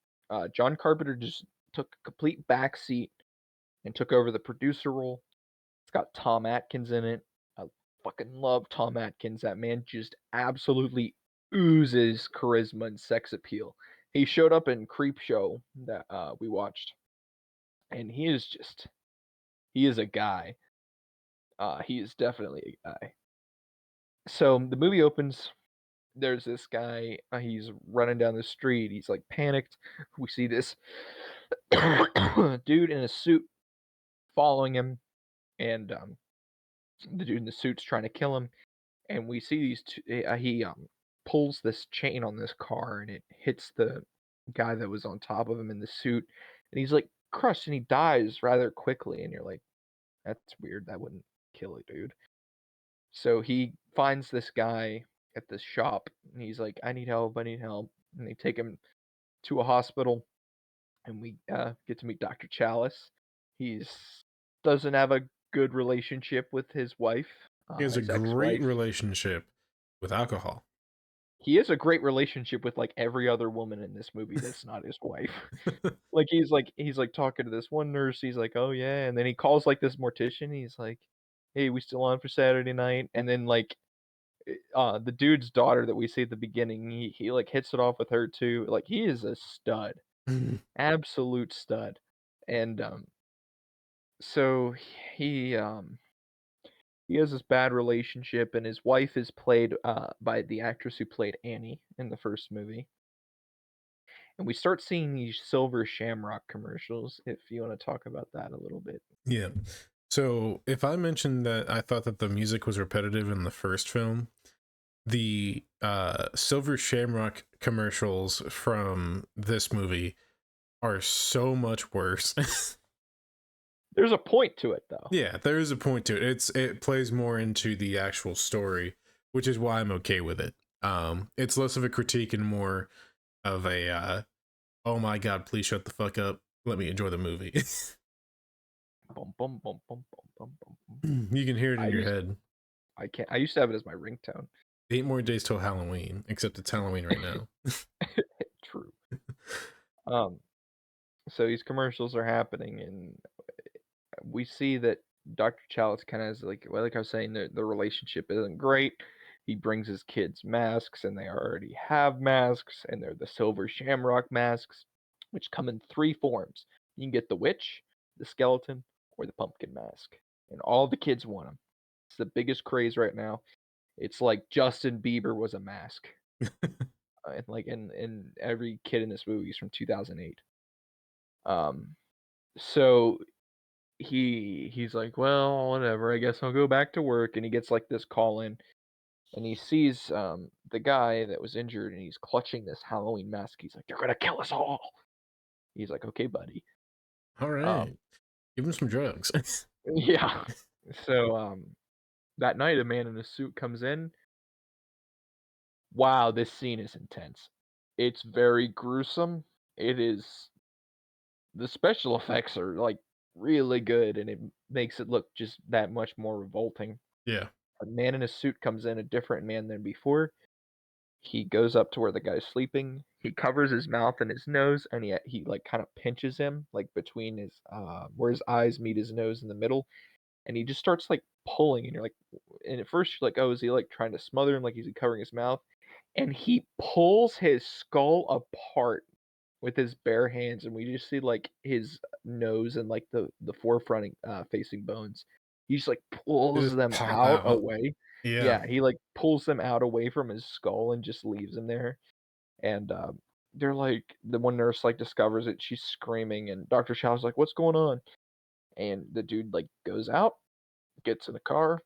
John Carpenter just took a complete backseat and took over the producer role. It's got Tom Atkins in it. I fucking love Tom Atkins. That man just absolutely oozes charisma and sex appeal. He showed up in Creepshow that we watched, and he is a guy. He is definitely a guy. So the movie opens. There's this guy. He's running down the street. He's like panicked. We see this dude in a suit following him, and the dude in the suit's trying to kill him. And we see these two. He pulls this chain on this car, and it hits the guy that was on top of him in the suit, and he's like crushed, and he dies rather quickly. And you're like, that's weird. That wouldn't kill a dude. So he finds this guy at this shop and he's like, I need help, I need help. And they take him to a hospital and we get to meet Dr. Chalice. He's doesn't have a good relationship with his wife, He has a his great ex-wife. relationship with alcohol. He has a great relationship with like every other woman in this movie that's not his wife. Like he's like talking to this one nurse, he's like, "Oh yeah," and then he calls like this mortician, he's like, "Hey, we still on for Saturday night?" And then like the dude's daughter that we see at the beginning, he like hits it off with her too. Like he is a stud, absolute stud. And so he has this bad relationship, and his wife is played by the actress who played Annie in the first movie. And we start seeing these Silver Shamrock commercials. If you want to talk about that a little bit. Yeah. So if I mentioned that I thought that the music was repetitive in the first film, the Silver Shamrock commercials from this movie are so much worse. There's a point to it though. Yeah, there is a point to it. It plays more into the actual story, which is why I'm okay with it. It's less of a critique and more of a oh my god, please shut the fuck up. Let me enjoy the movie. Bum, bum, bum, bum, bum, bum, bum, bum. You can hear it I in your used head. I used to have it as my ringtone. 8 more days till Halloween, except it's Halloween right now. True. Um, so these commercials are happening, and we see that Dr. Chalice kind of has like I was saying, the relationship isn't great. He brings his kids masks, and they already have masks, and they're the silver shamrock masks, which come in three forms. You can get the witch, the skeleton, or the pumpkin mask, and all the kids want them. It's the biggest craze right now. It's like Justin Bieber was a mask, and and every kid in this movie is from 2008. Um, so he's like, well, whatever. I guess I'll go back to work. And he gets like this call in, and he sees the guy that was injured, and he's clutching this Halloween mask. He's like, they're gonna kill us all. He's like, okay, buddy. All right. Um, Give him some drugs. yeah. So that night, a man in a suit comes in. Wow, this scene is intense. It's very gruesome. It is the special effects are like really good, and it makes it look just that much more revolting. Yeah. A man in a suit comes in, a different man than before. He goes up to where the guy's sleeping. He covers his mouth and his nose, and he like kind of pinches him like between his where his eyes meet his nose in the middle, and he just starts like pulling, and you're like, and at first you're like, oh, is he like trying to smother him, like he's covering his mouth? And he pulls his skull apart with his bare hands, and we just see like his nose and like the forefront facing bones. He just like They pulls just them pop out out. away. Yeah. Yeah, he like pulls them out away from his skull and just leaves him there. And they're like the one nurse like discovers it. She's screaming, and Dr. Shaw's like, "What's going on?" And the dude like goes out, gets in the car,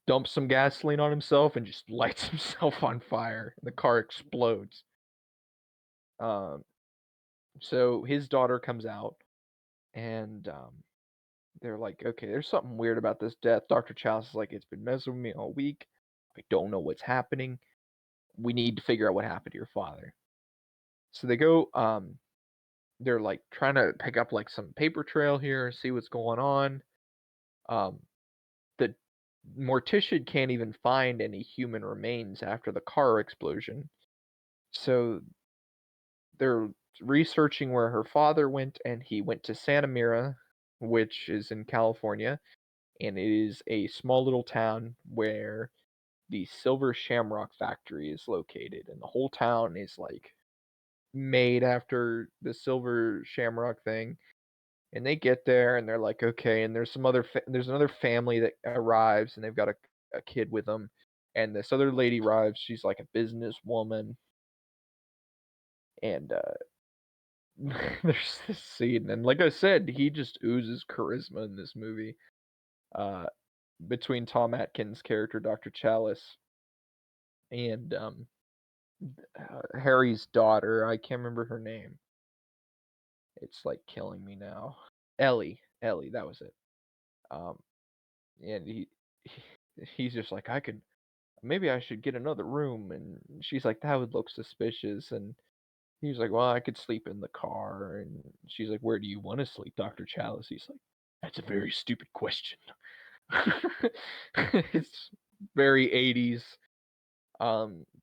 dumps some gasoline on himself, and just lights himself on fire. And the car explodes. Um, so his daughter comes out, and they're like, "Okay, there's something weird about this death." Dr. Chalice is like, "It's been messing with me all week. I don't know what's happening. We need to figure out what happened to your father." So they go, they're like trying to pick up like some paper trail here, see what's going on. Um, the mortician can't even find any human remains after the car explosion. So they're researching where her father went, and he went to Santa Mira, which is in California, and it is a small little town where the Silver Shamrock factory is located, and the whole town is like made after the Silver Shamrock thing. And they get there, and they're like, okay. And there's some other there's another family that arrives, and they've got a kid with them. And this other lady arrives. She's like a businesswoman, and there's this scene, and like I said, he just oozes charisma in this movie. Uh, between Tom Atkins' character Dr. Chalice and Harry's daughter, I can't remember her name. It's like killing me now. Ellie, that was it. Um, and he's just like, I could maybe I should get another room, and she's like, that would look suspicious, and he's like, well, I could sleep in the car, and she's like, where do you want to sleep, Dr. Chalice? He's like, that's a very stupid question. It's very 80s.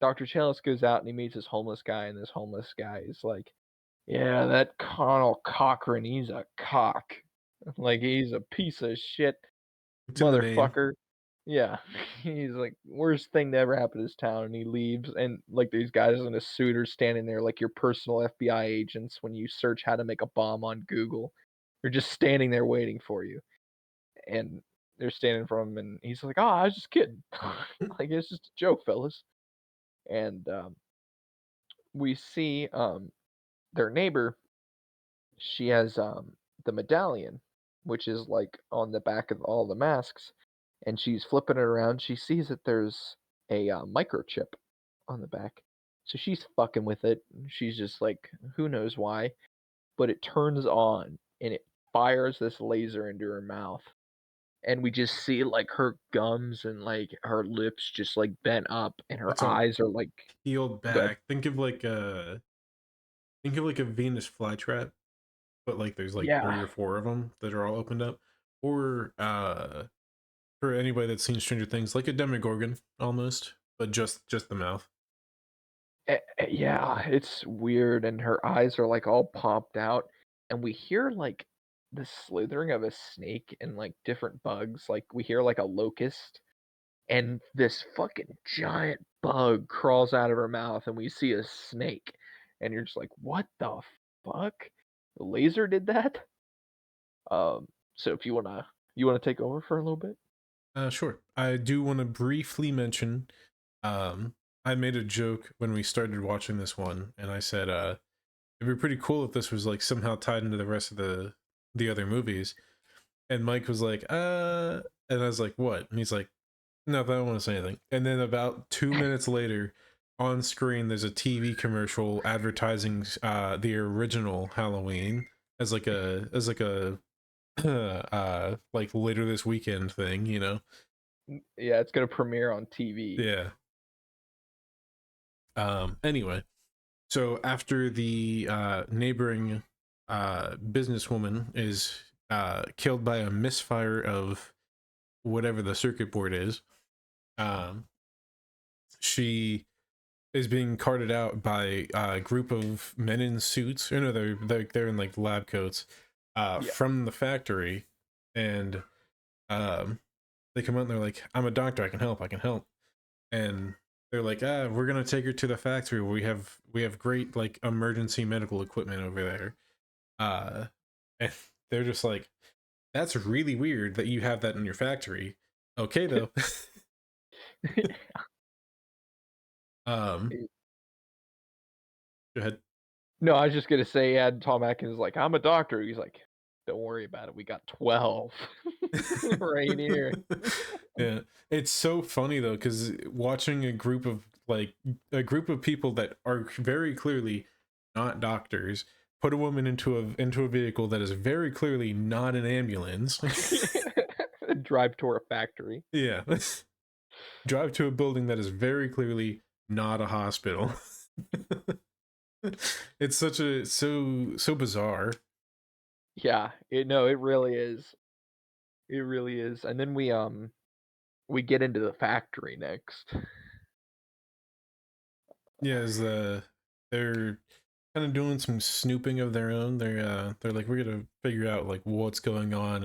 Dr. Chalice goes out and he meets this homeless guy, and this homeless guy is like, yeah, that Connell Cochran, he's a cock. Like, he's a piece of shit It's in the name. motherfucker. Yeah. He's like, worst thing to ever happen to this town, and he leaves, and like these guys in a suit are standing there like your personal FBI agents when you search how to make a bomb on Google. They're just standing there waiting for you. And they're standing in front of him, and he's like, oh, I was just kidding. Like, it's just a joke, fellas. And we see their neighbor. She has the medallion, which is like on the back of all the masks, and she's flipping it around. She sees that there's a microchip on the back, so she's fucking with it. She's just like, who knows why, but it turns on and it fires this laser into her mouth, and we just see like her gums and like her lips just like bent up, and her It's all eyes are like peeled good. back. Think of like a Venus flytrap, but like there's like three Yeah. or four of them that are all opened up. Or for anybody that's seen Stranger Things, like a Demogorgon almost, but just the mouth. Yeah, it's weird, and her eyes are like all popped out, and we hear like the slithering of a snake and like different bugs. Like we hear like a locust, and this fucking giant bug crawls out of her mouth, and we see a snake, and you're just like, what the fuck? The laser did that? So if you wanna take over for a little bit? Sure. I do want to briefly mention, I made a joke when we started watching this one, and I said, it'd be pretty cool if this was like somehow tied into the rest of the other movies. And Mike was like, and I was like, what? And he's like, no, I don't want to say anything. And then about 2 minutes later, on screen, there's a TV commercial advertising the original Halloween as like a like later this weekend thing, you know? Yeah, it's gonna premiere on TV. Yeah. Anyway, so after the neighboring businesswoman is killed by a misfire of whatever the circuit board is, um, she is being carted out by a group of men in suits. Or no, they're in like lab coats Yeah. from the factory, and um, they come out and they're like, "I'm a doctor. I can help. I can help." And they're like, we're gonna take her to the factory. We have great like emergency medical equipment over there. And they're just like, that's really weird that you have that in your factory. Okay though. um, go ahead. No, I was just gonna say, yeah, Tom Atkins is like, "I'm a doctor." He's like, "Don't worry about it. We got 12 right here." Yeah, it's so funny though because watching a group of people that are very clearly not doctors put a woman into a vehicle that is very clearly not an ambulance. Drive to a factory. Yeah. Drive to a building that is very clearly not a hospital. It's so bizarre. Yeah, it really is. It really is. And then we get into the factory next. Yeah, is they're kind of doing some snooping of their own. They're like, we're gonna figure out like what's going on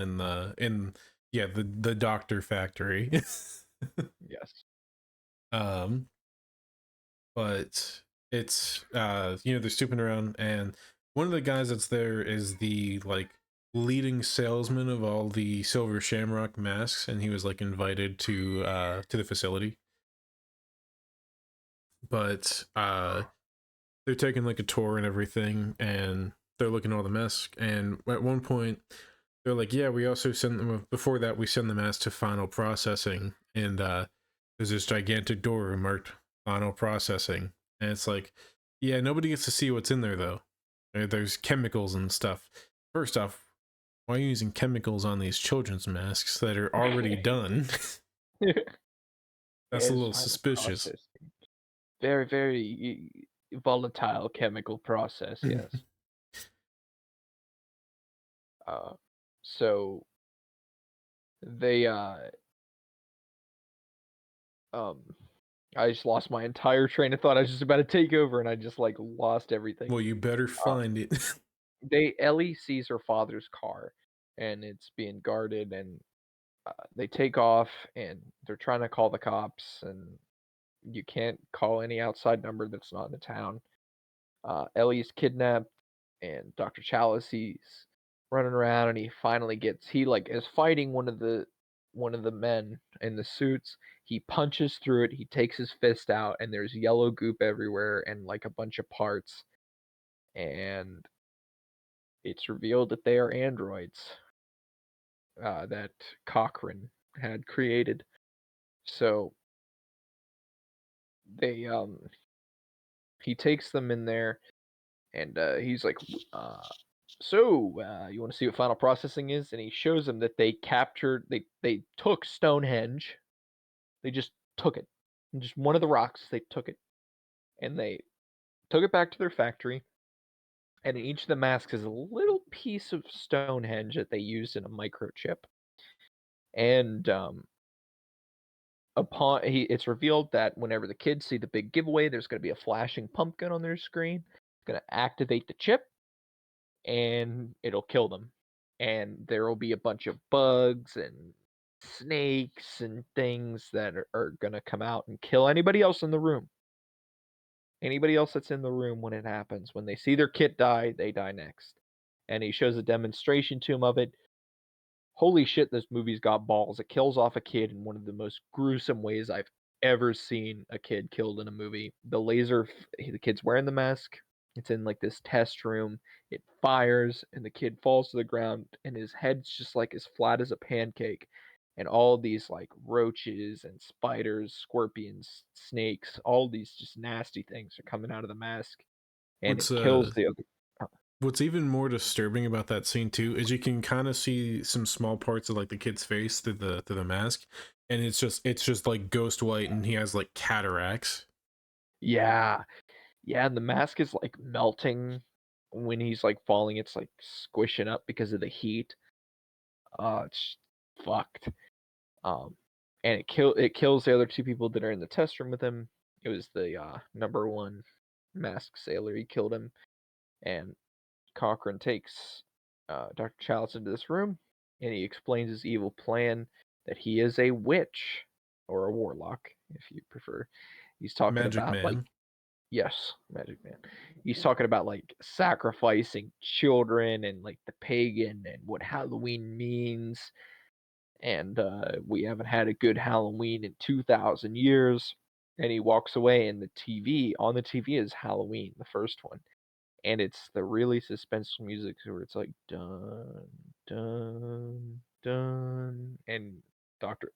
in yeah, the doctor factory. Yes. um but it's they're snooping around, and one of the guys that's there is the like leading salesman of all the Silver Shamrock masks, and he was like invited to the facility. But they're taking like a tour and everything, and they're looking at all the masks, and at one point they're like, yeah, we also send them before that we send the masks to final processing, and there's this gigantic door marked final processing, and it's like, yeah, nobody gets to see what's in there though. There's chemicals and stuff. First off, why are you using chemicals on these children's masks that are already done? That's a Yes, little final suspicious. processing. Very, very volatile chemical process, yes. Uh, so they um I just lost my entire train of thought. I was just about to take over and I just like lost everything. Well, you better Uh, find it. Ellie sees her father's car and it's being guarded, and they take off and they're trying to call the cops, and you can't call any outside number that's not in the town. Ellie's kidnapped, and Dr. Chalice, he's running around, and he like is fighting one of the men in the suits. He punches through it, he takes his fist out, and there's yellow goop everywhere and like a bunch of parts, and it's revealed that they are androids that Cochrane had created. So they he takes them in there, and he's like, "So, you want to see what final processing is?" And he shows them that they took Stonehenge. They just took it, just one of the rocks. They took it, and they took it back to their factory. And in each of the masks is a little piece of Stonehenge that they used in a microchip. And it's revealed that whenever the kids see the big giveaway, there's going to be a flashing pumpkin on their screen. It's going to activate the chip, and it'll kill them. and there will be a bunch of bugs and snakes and things that are gonna come out and kill anybody else in the room. Anybody else that's in the room when it happens. When they see their kid die, they die next. And he shows a demonstration to him of it. Holy shit, this movie's got balls. It kills off a kid in one of the most gruesome ways I've ever seen a kid killed in a movie. The kid's wearing the mask. It's in like this test room. It fires and the kid falls to the ground and his head's just like as flat as a pancake. And all these like roaches and spiders, scorpions, snakes, all these just nasty things are coming out of the mask and What's it kills the other. what's even more disturbing about that scene too is you can kind of see some small parts of like the kid's face through the mask, and it's just like ghost white, and he has like cataracts. Yeah. Yeah, and the mask is, like, melting when he's, like, falling, it's, like, squishing up because of the heat. It's fucked. Um, and it kills the other 2 people that are in the test room with him. It was the, number 1 masked sailor, he killed him, and Cochrane takes, Dr. Chalice into this room, and he explains his evil plan, that he is a witch, or a warlock, if you prefer. He's talking Magic about, like, Man. yes, Magic Man. He's talking about, like, sacrificing children and, like, the pagan and what Halloween means, and, we haven't had a good Halloween in 2,000 years, and he walks away, and on the TV is Halloween, the first one, and it's the really suspenseful music where it's like, "Dun, dun, dun," and Doctor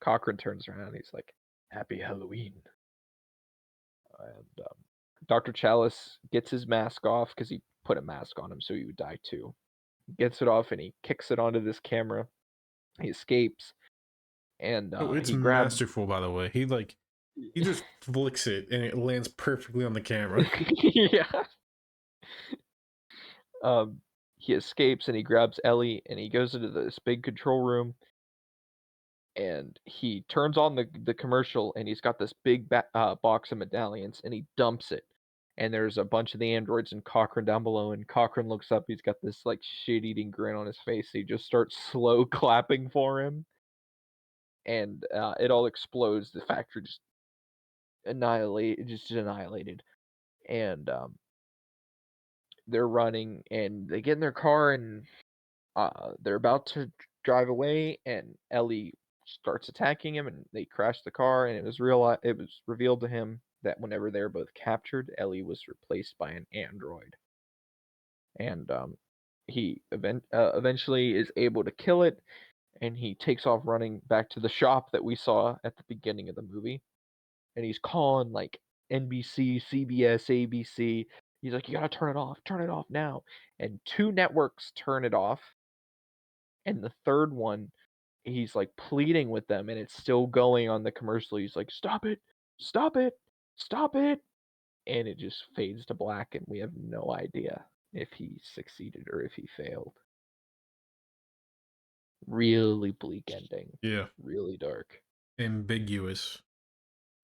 Cochrane turns around, he's like, "Happy Halloween." And Dr. Chalice gets his mask off because he put a mask on him so he would die too. He gets it off and he kicks it onto this camera. He escapes and Oh, it's he grabs. masterful, by the way. He just flicks it and it lands perfectly on the camera. Yeah. Um, he escapes and he grabs Ellie and he goes into this big control room and he turns on the commercial and he's got this big box of medallions and he dumps it. And there's a bunch of the androids and Cochrane down below, and Cochrane looks up. He's got this like shit-eating grin on his face. He just starts slow clapping for him, and it all explodes. The factory just annihilated, and they're running, and they get in their car, and they're about to drive away, and Ellie starts attacking him, and they crash the car, and it was revealed to him that whenever they were both captured, Ellie was replaced by an android, and eventually is able to kill it, and he takes off running back to the shop that we saw at the beginning of the movie, and he's calling like NBC, CBS, ABC. He's like, "You gotta turn it off now," and 2 networks turn it off, and the third one, he's, like, pleading with them, and it's still going on the commercial. He's like, "Stop it! Stop it! Stop it!" And it just fades to black, and we have no idea if he succeeded or if he failed. Really bleak ending. Yeah, Really dark. ambiguous.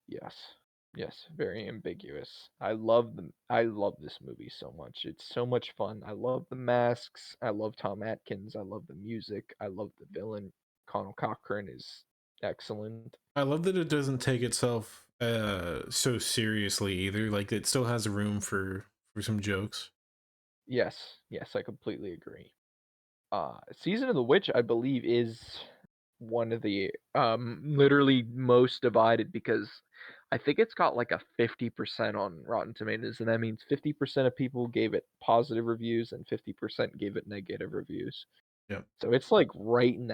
Yes. Yes, very ambiguous. I love this movie so much. It's so much fun. I love the masks. I love Tom Atkins. I love the music. I love the villain. Connell Cochran is excellent. I love that it doesn't take itself so seriously either. Like it still has room for some jokes. Yes, yes, I completely agree. Season of the Witch, I believe, is one of the literally most divided because I think it's got like a 50% on Rotten Tomatoes, and that means 50% of people gave it positive reviews and 50% gave it negative reviews. Yeah. So it's like right in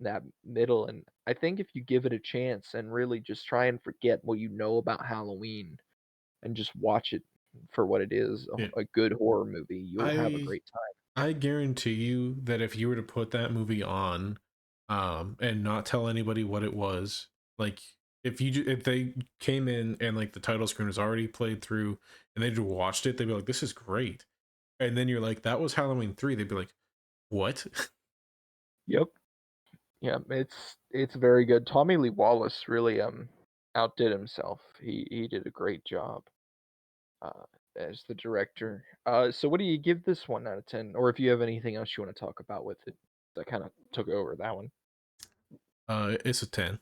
that middle, and I think if you give it a chance and really just try and forget what you know about Halloween and just watch it for what it is, Yeah. a good horror movie, you'll have a I great time. I guarantee you that if you were to put that movie on, and not tell anybody what it was, like if they came in and like the title screen was already played through and they just watched it, they'd be like, "This is great," and then you're like, "That was Halloween 3." They'd be like, "What?" Yep. Yeah, it's very good. Tommy Lee Wallace really outdid himself. He did a great job. Uh as the director. So what do you give this one out of 10? Or if you have anything else you want to talk about with it that kind of took over that one. It's a 10.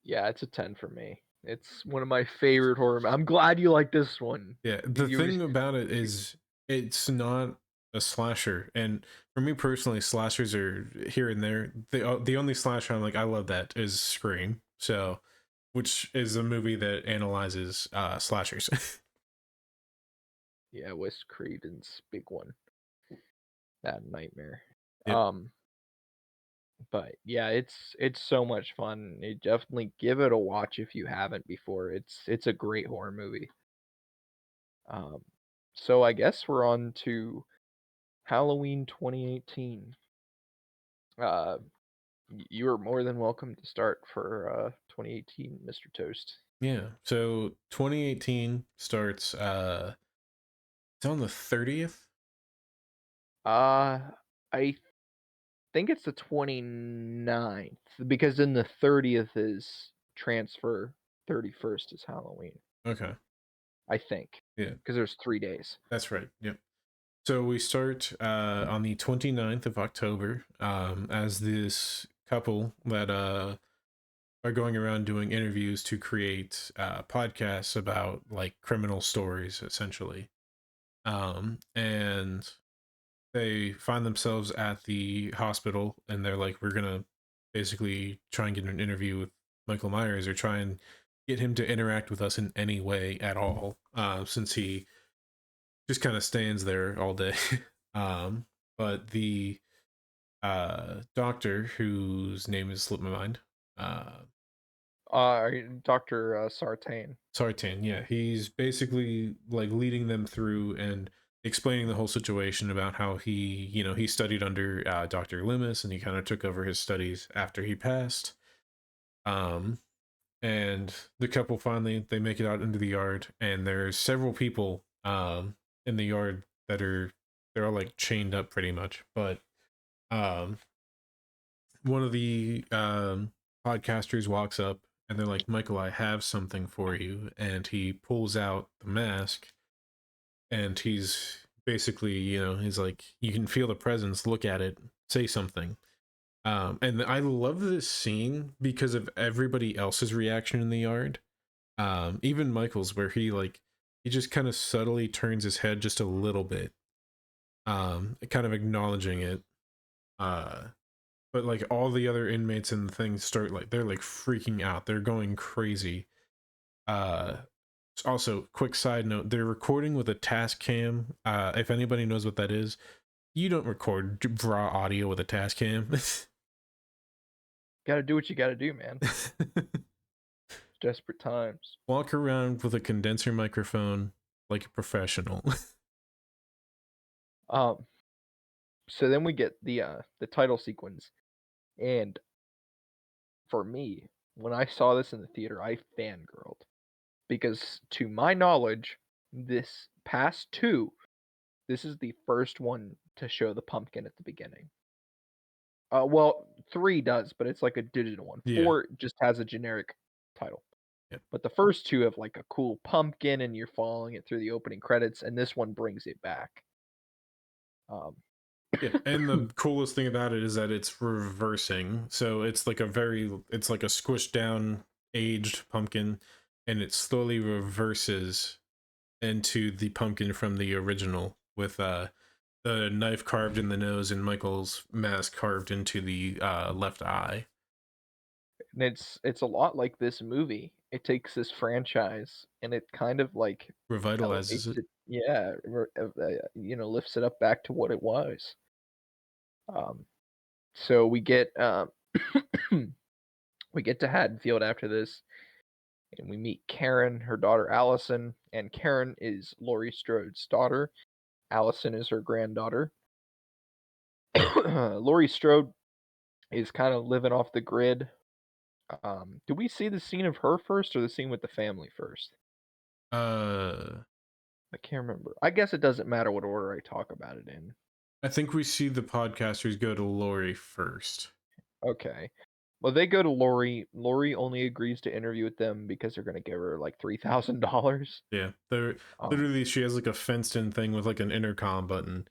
Yeah, it's a 10 for me. It's one of my favorite I'm glad you like this one. Yeah, the You thing about it is it's not a slasher, and for me personally, slashers are here and there. The only slasher I'm like I love that is Scream. So, which is a movie that analyzes slashers. Yeah, Wes Craven's big one. That nightmare. Yep. But yeah, it's so much fun. Definitely give it a watch if you haven't before. It's a great horror movie. Um, so I guess we're on to Halloween 2018. Uh, you are more than welcome to start for 2018, Mr. Toast. Yeah. So 2018 starts it's on the 30th. I think it's the 29th because then the 30th is transfer, 31st is Halloween. Okay. I think. Yeah. Because there's 3 days. That's right. Yep. So we start on the 29th of October as this couple that are going around doing interviews to create podcasts about like criminal stories, essentially. And they find themselves at the hospital and they're like, we're going to basically try and get an interview with Michael Myers or try and get him to interact with us in any way at all, since he just kind of stands there all day. But the doctor, whose name has slipped my mind, Dr. Sartain. Sartain, yeah, he's basically like leading them through and explaining the whole situation about how he studied under Dr. Loomis and he kind of took over his studies after he passed. Um, and the couple finally they make it out into the yard and there's several people in the yard that they're all like chained up pretty much, but um one of the podcasters walks up and they're like, Michael, I have something for you, and he pulls out the mask and he's basically, he's like, you can feel the presence, look at it, say something. And I love this scene because of everybody else's reaction in the yard. Even Michael's, where he just kind of subtly turns his head just a little bit, kind of acknowledging it. But like all the other inmates and things start like they're like freaking out. They're going crazy. Uh, Also, quick side note: they're recording with a Tascam. If anybody knows what that is, you don't record raw audio with a Tascam. Gotta do what you gotta do, man. Desperate times. Walk around with a condenser microphone like a professional. Um, so then we get the title sequence, and for me, when I saw this in the theater, I fangirled because, to my knowledge, this past two, this is the first one to show the pumpkin at the beginning. Well, 3 does, but it's like a digital one. Yeah. 4 just has a generic title. Yep. But the first 2 have like a cool pumpkin and you're following it through the opening credits, and this one brings it back. Yeah, and the coolest thing about it is that it's reversing. So it's like it's like a squished down aged pumpkin and it slowly reverses into the pumpkin from the original with the knife carved in the nose and Michael's mask carved into the left eye. And it's a lot like this movie. It takes this franchise and it kind of like Revitalizes elevates it. it. Yeah, lifts it up back to what it was. So we get we get to Haddonfield after this, and we meet Karen, her daughter Allison, and Karen is Laurie Strode's daughter. Allison is her granddaughter. Laurie Strode is kind of living off the grid. Do we see the scene of her first or the scene with the family first? I can't remember. I guess it doesn't matter what order I talk about it in. I think we see the podcasters go to Lori first. Okay. Well, they go to Lori. Lori only agrees to interview with them because they're gonna give her like $3,000. Yeah, they're Um, literally she has like a fenced-in thing with like an intercom button,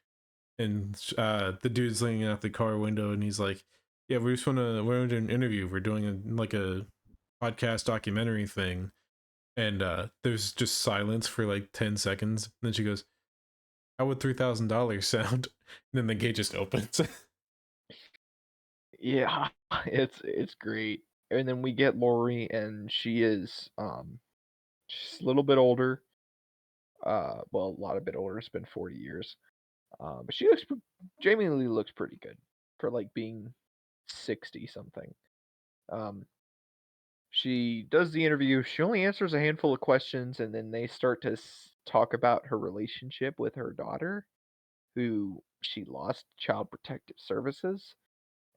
and the dude's leaning out the car window, and he's like, "Yeah, we're doing an interview. We're doing like a podcast documentary thing." And there's just silence for like 10 seconds. And then she goes, "How would $3,000 sound?" And then the gate just opens. yeah, it's great. And then we get Lori, and she is she's a little bit older. Well, a lot of bit older. It's been 40 years. But Jamie Lee looks pretty good for like being 60 something. Um, she does the interview. She only answers a handful of questions, and then they start to talk about her relationship with her daughter, who she lost Child Protective Services,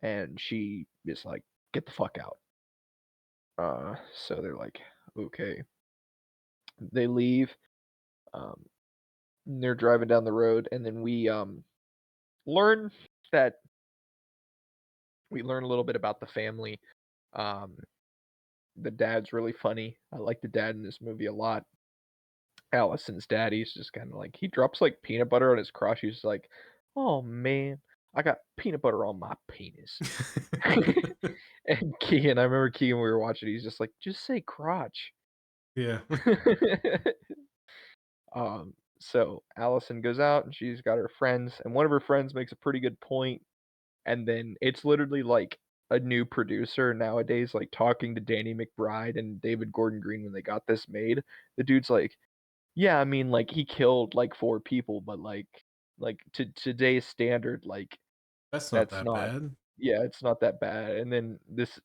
and she is like, "Get the fuck out." So they're like, "Okay." They leave. Um, they're driving down the road, and then learn that we learn a little bit about the family. Um, the dad's really funny. I like the dad in this movie a lot. Allison's dad, he's just kind of like he drops like peanut butter on his crotch. He's just like, "Oh man, I got peanut butter on my penis." And Keegan, I remember Keegan, we were watching. He's just like, "Just say crotch." Yeah. So Allison goes out and she's got her friends, and one of her friends makes a pretty good point, and then it's literally like a new producer nowadays, like talking to Danny McBride and David Gordon Green when they got this made. The dude's like, yeah, I mean, like he killed like four people, but like to today's standard, like That's not that's that not, bad. yeah, it's not that bad. And then this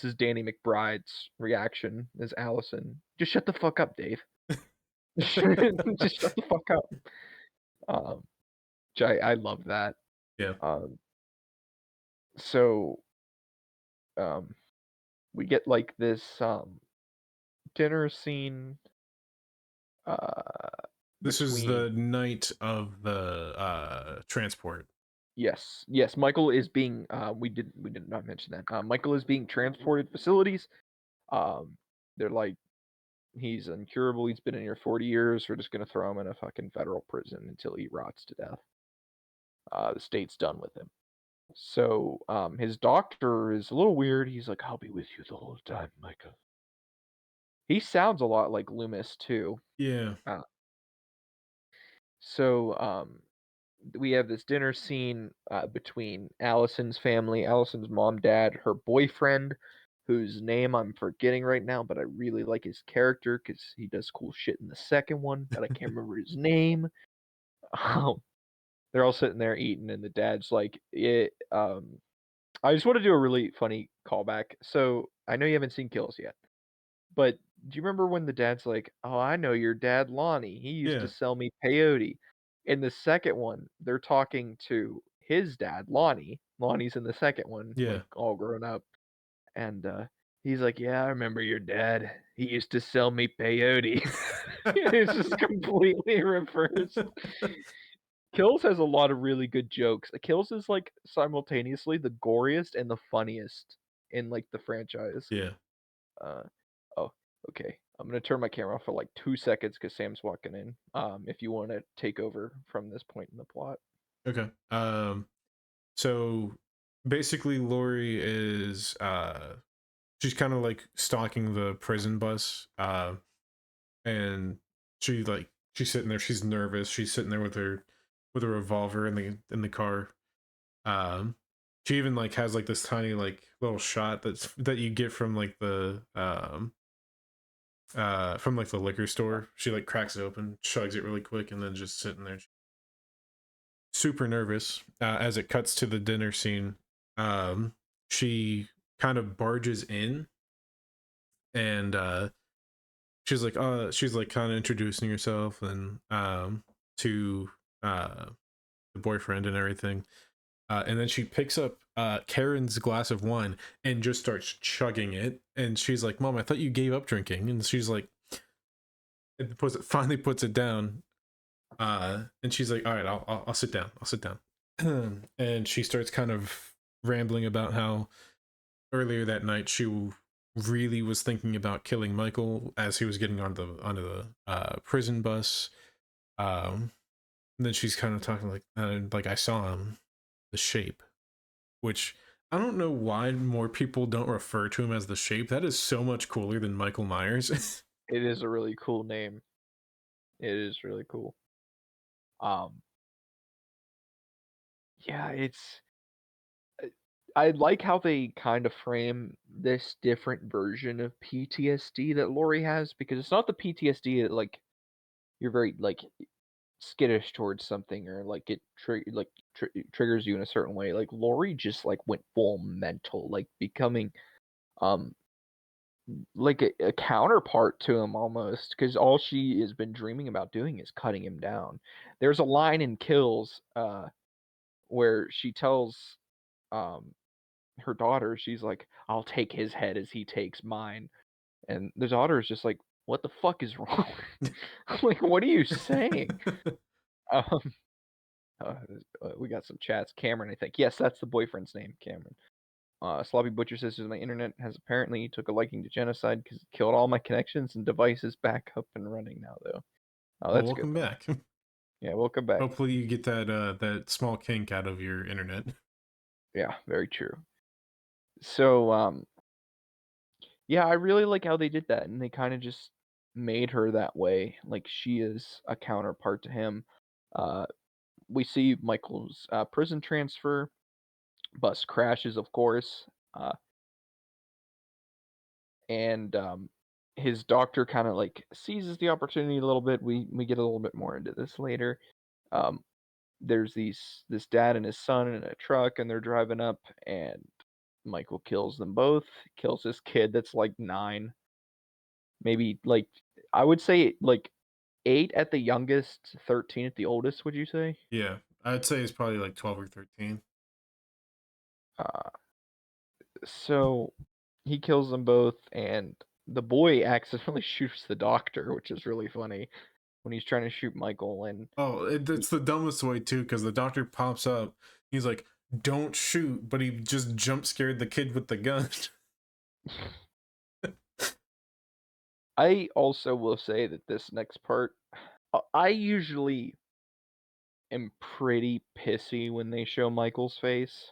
is Danny McBride's reaction as Allison. Just shut the fuck up, Dave. Just shut the fuck up. Um, which I love that. Yeah. Um, so um, we get like this dinner scene uh This is the between. night of the transport. Yes, Michael is being we did not mention that. Michael is being transported facilities. Um they're like he's incurable. He's been in here 40 years. We're just going to throw him in a fucking federal prison until he rots to death. The state's done with him. So his doctor is a little weird. He's like, "I'll be with you the whole time, Michael." He sounds a lot like Loomis too. Yeah. Uh, so we have this dinner scene between Allison's family, Allison's mom, dad, her boyfriend, whose name I'm forgetting right now, but I really like his character because he does cool shit in the second one, but I can't remember his name. Um, they're all sitting there eating, and the dad's like, I just want to do a really funny callback. So I know you haven't seen Kills yet, but do you remember when the dad's like, "Oh, I know your dad, Lonnie. He used to Yeah. sell me peyote." In the second one, they're talking to his dad, Lonnie. Lonnie's in the second one, Yeah. like all grown up, and he's like, "Yeah, I remember your dad. He used to sell me peyote." It's just completely reversed. Kills has a lot of really good jokes. Kills is like simultaneously the goriest and the funniest in like the franchise. Yeah. Uh, oh, okay. I'm gonna turn my camera off for like 2 seconds because Sam's walking in. If you want to take over from this point in the plot. Okay. So basically Lori is she's kind of like stalking the prison bus, and she's sitting there, she's nervous, she's sitting there with a revolver in the car. um she even like has like this tiny like little shot that you get from like the from like the liquor store. She like cracks it open, chugs it really quick, and then just sitting there super nervous. As it cuts to the dinner scene, she kind of barges in, and she's like kind of introducing herself and to uh the boyfriend and everything. And then she picks up Karen's glass of wine and just starts chugging it. And she's like, "Mom, I thought you gave up drinking." And she's like, finally puts it down. And she's like, "All right, I'll sit down. I'll sit down." And she starts kind of rambling about how earlier that night she really was thinking about killing Michael as he was getting onto the prison bus. And then she's kind of talking like I saw him, the Shape, which I don't know why more people don't refer to him as the Shape. That is so much cooler than Michael Myers. It is a really cool name. It is really cool. Um, yeah, it's I like how they kind of frame this different version of PTSD that Lori has because it's not the PTSD that like you're very like skittish towards something or like triggers you in a certain way. Like Lori just like went full mental, like becoming um like a counterpart to him almost because all she has been dreaming about doing is cutting him down. There's a line in Kills where she tells um her daughter, she's like, "I'll take his head as he takes mine." And the daughter is just like, "What the fuck is wrong?" Like, "What are you saying?" Um, we got some chats. Cameron, I think. Yes, that's the boyfriend's name, Cameron. Sloppy Butcher says my internet has apparently took a liking to genocide because it killed all my connections and devices back up and running now, though. Oh, Well, that's good welcome though. back. Yeah, welcome back. Hopefully you get that small kink out of your internet. Yeah, very true. So, yeah, I really like how they did that, and they kind of just made her that way. Like she is a counterpart to him. Uh, we see Michael's prison transfer. Bus crashes, of course, and his doctor kind of like seizes the opportunity a little bit. We get a little bit more into this later. Um, there's this dad and his son in a truck, and they're driving up, and Michael kills them both. Kills this kid that's like 9, maybe like I would say like 8 at the youngest, 13 at the oldest. Would you say? Yeah, I'd say it's probably like 12 or 13. Uh, so he kills them both, and the boy accidentally shoots the doctor, which is really funny when he's trying to shoot Michael. And Oh, it's the dumbest way too, because the doctor pops up. He's like, "Don't shoot," but he just jump scared the kid with the gun. I also will say that this next part, I usually am pretty pissy when they show Michael's face.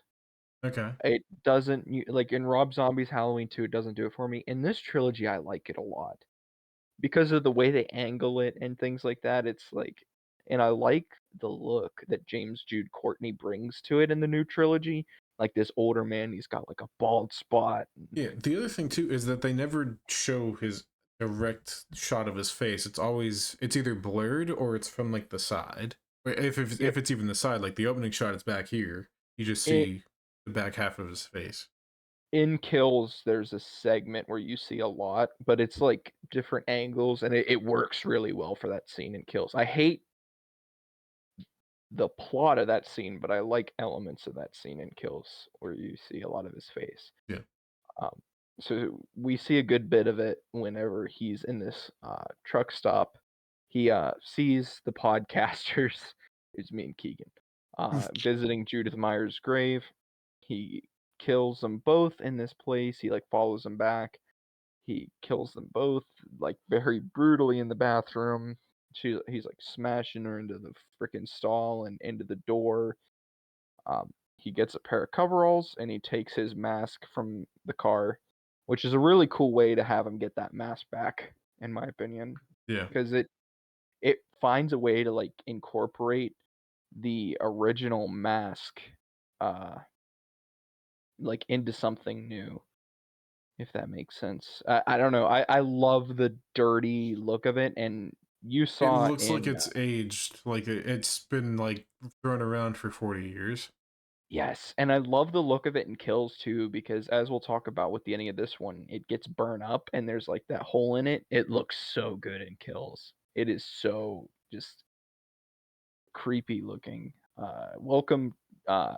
Okay. It doesn't like in Rob Zombie's Halloween 2, it doesn't do it for me. In this trilogy, I like it a lot because of the way they angle it and things like that. It's like, and I like the look that James Jude Courtney brings to it in the new trilogy. Like this older man, he's got like a bald spot. Yeah. The other thing too is that they never show his direct shot of his face. It's either blurred or it's from like the side. Or Yeah, if it's even the side, like the opening shot is back here. You just it, see the back half of his face. in Kills, there's a segment where you see a lot, but it's like different angles, and it works really well for that scene in Kills. I hate the plot of that scene, but I like elements of that scene in Kills where you see a lot of his face. Yeah. Um, so we see a good bit of it whenever he's in this truck stop. He sees the podcasters, it's me and Keegan, visiting Judith Meyer's grave. He kills them both in this place. He like follows them back. He kills them both like very brutally in the bathroom. He's like smashing her into the freaking stall and into the door. He gets a pair of coveralls and he takes his mask from the car, which is a really cool way to have him get that mask back, in my opinion, Yeah. because it finds a way to like incorporate the original mask, uh, like into something new. If that makes sense. I don't know. I love the dirty look of it, and you It saw looks like in it's aged, like it's been like thrown around for 40 years. yes, and I love the look of it in Kills too, because as we'll talk about with the ending of this one, it gets burned up and there's like that hole in it. It looks so good in Kills. It is so just creepy looking. Welcome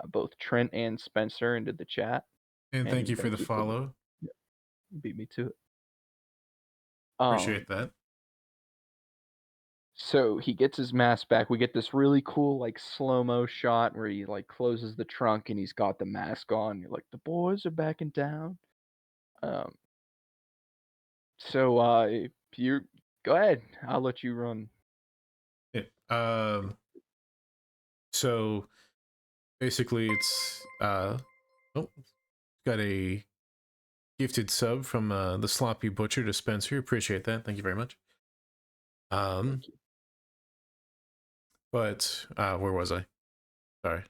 both Trent and Spencer into the chat, And thank and you for the thank you for follow. yeah, beat me to it. Appreciate Um, that. So he gets his mask back. We get this really cool like slow-mo shot where he like closes the trunk and he's got the mask on. You're like, the boys are back in town. Um, so if you go ahead, I'll let you run. Yeah. So basically it's oh, got a gifted sub from the Sloppy Butcher to Spencer. Appreciate that. Thank you very much. Um, Thank you. but where was I? Sorry.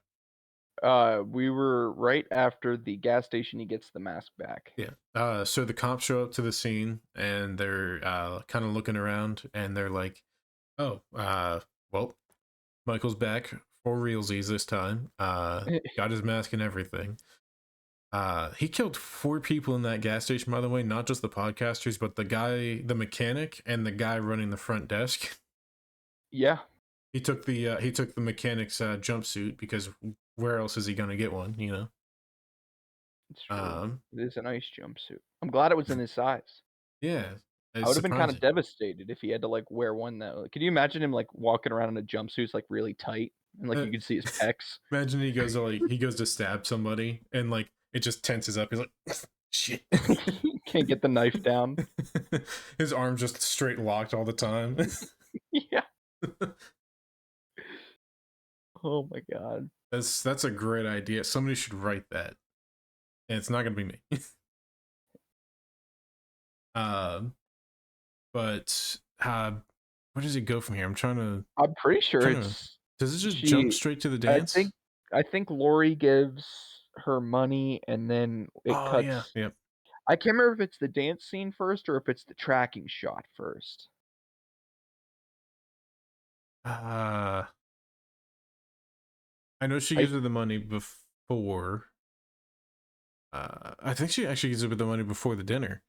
We were right after the gas station. He gets the mask back. Yeah. So the cops show up to the scene and they're kind of looking around and they're like, "Oh, well, Michael's back for realsies this time. Got his mask and everything." He killed 4 people in that gas station, by the way, not just the podcasters, but the guy, the mechanic, and the guy running the front desk. Yeah, He took the mechanic's jumpsuit because where else is he gonna get one? You know. it's true. Um, It is a nice jumpsuit. I'm glad it was in his size. yeah, I it's would have been kind of surprising. devastated if he had to like wear one that. Could you imagine him like walking around in a jumpsuit, it's, like really tight, and like Uh, you could see his pecs? Imagine he goes to stab somebody and like it just tenses up. He's like, shit. Can't get the knife down. His arms just straight locked all the time. Yeah. Oh my god. That's a great idea. Somebody should write that, and it's not gonna be me. um, but where does it go from here? I'm I'm pretty sure trying to. it's Does it just jump she. straight to the I dance? think I think Lori gives her money, and then it Oh yeah, cuts. yep. I can't remember if it's the dance scene first or if it's the tracking shot first. Uh, I know she I gives her the money before. I think she actually gives her the money before the dinner.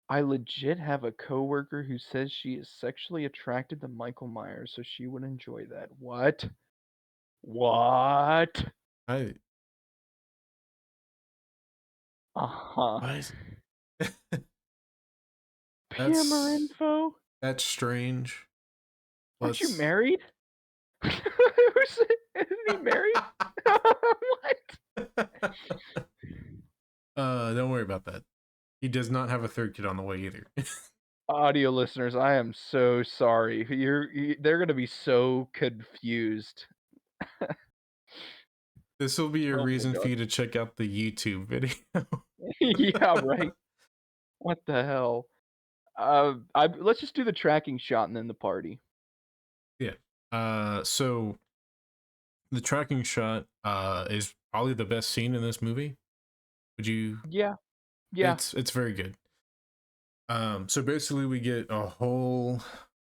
I legit have a coworker who says she is sexually attracted to Michael Myers, so she would enjoy that. What? What? I Uh-huh. what? PMR That's info? that's strange. Aren't you Let's. married? Isn't he married? What? Don't worry about that. He does not have a third kid on the way either. Audio listeners, I am so sorry. They're gonna be so confused. This will be a Oh my reason for god. you to check out the YouTube video. Yeah, right. What the hell? I let's just do the tracking shot and then the party. Yeah. So the tracking shot is probably the best scene in this movie. Would you? Yeah, yeah, It's very good. So basically we get a whole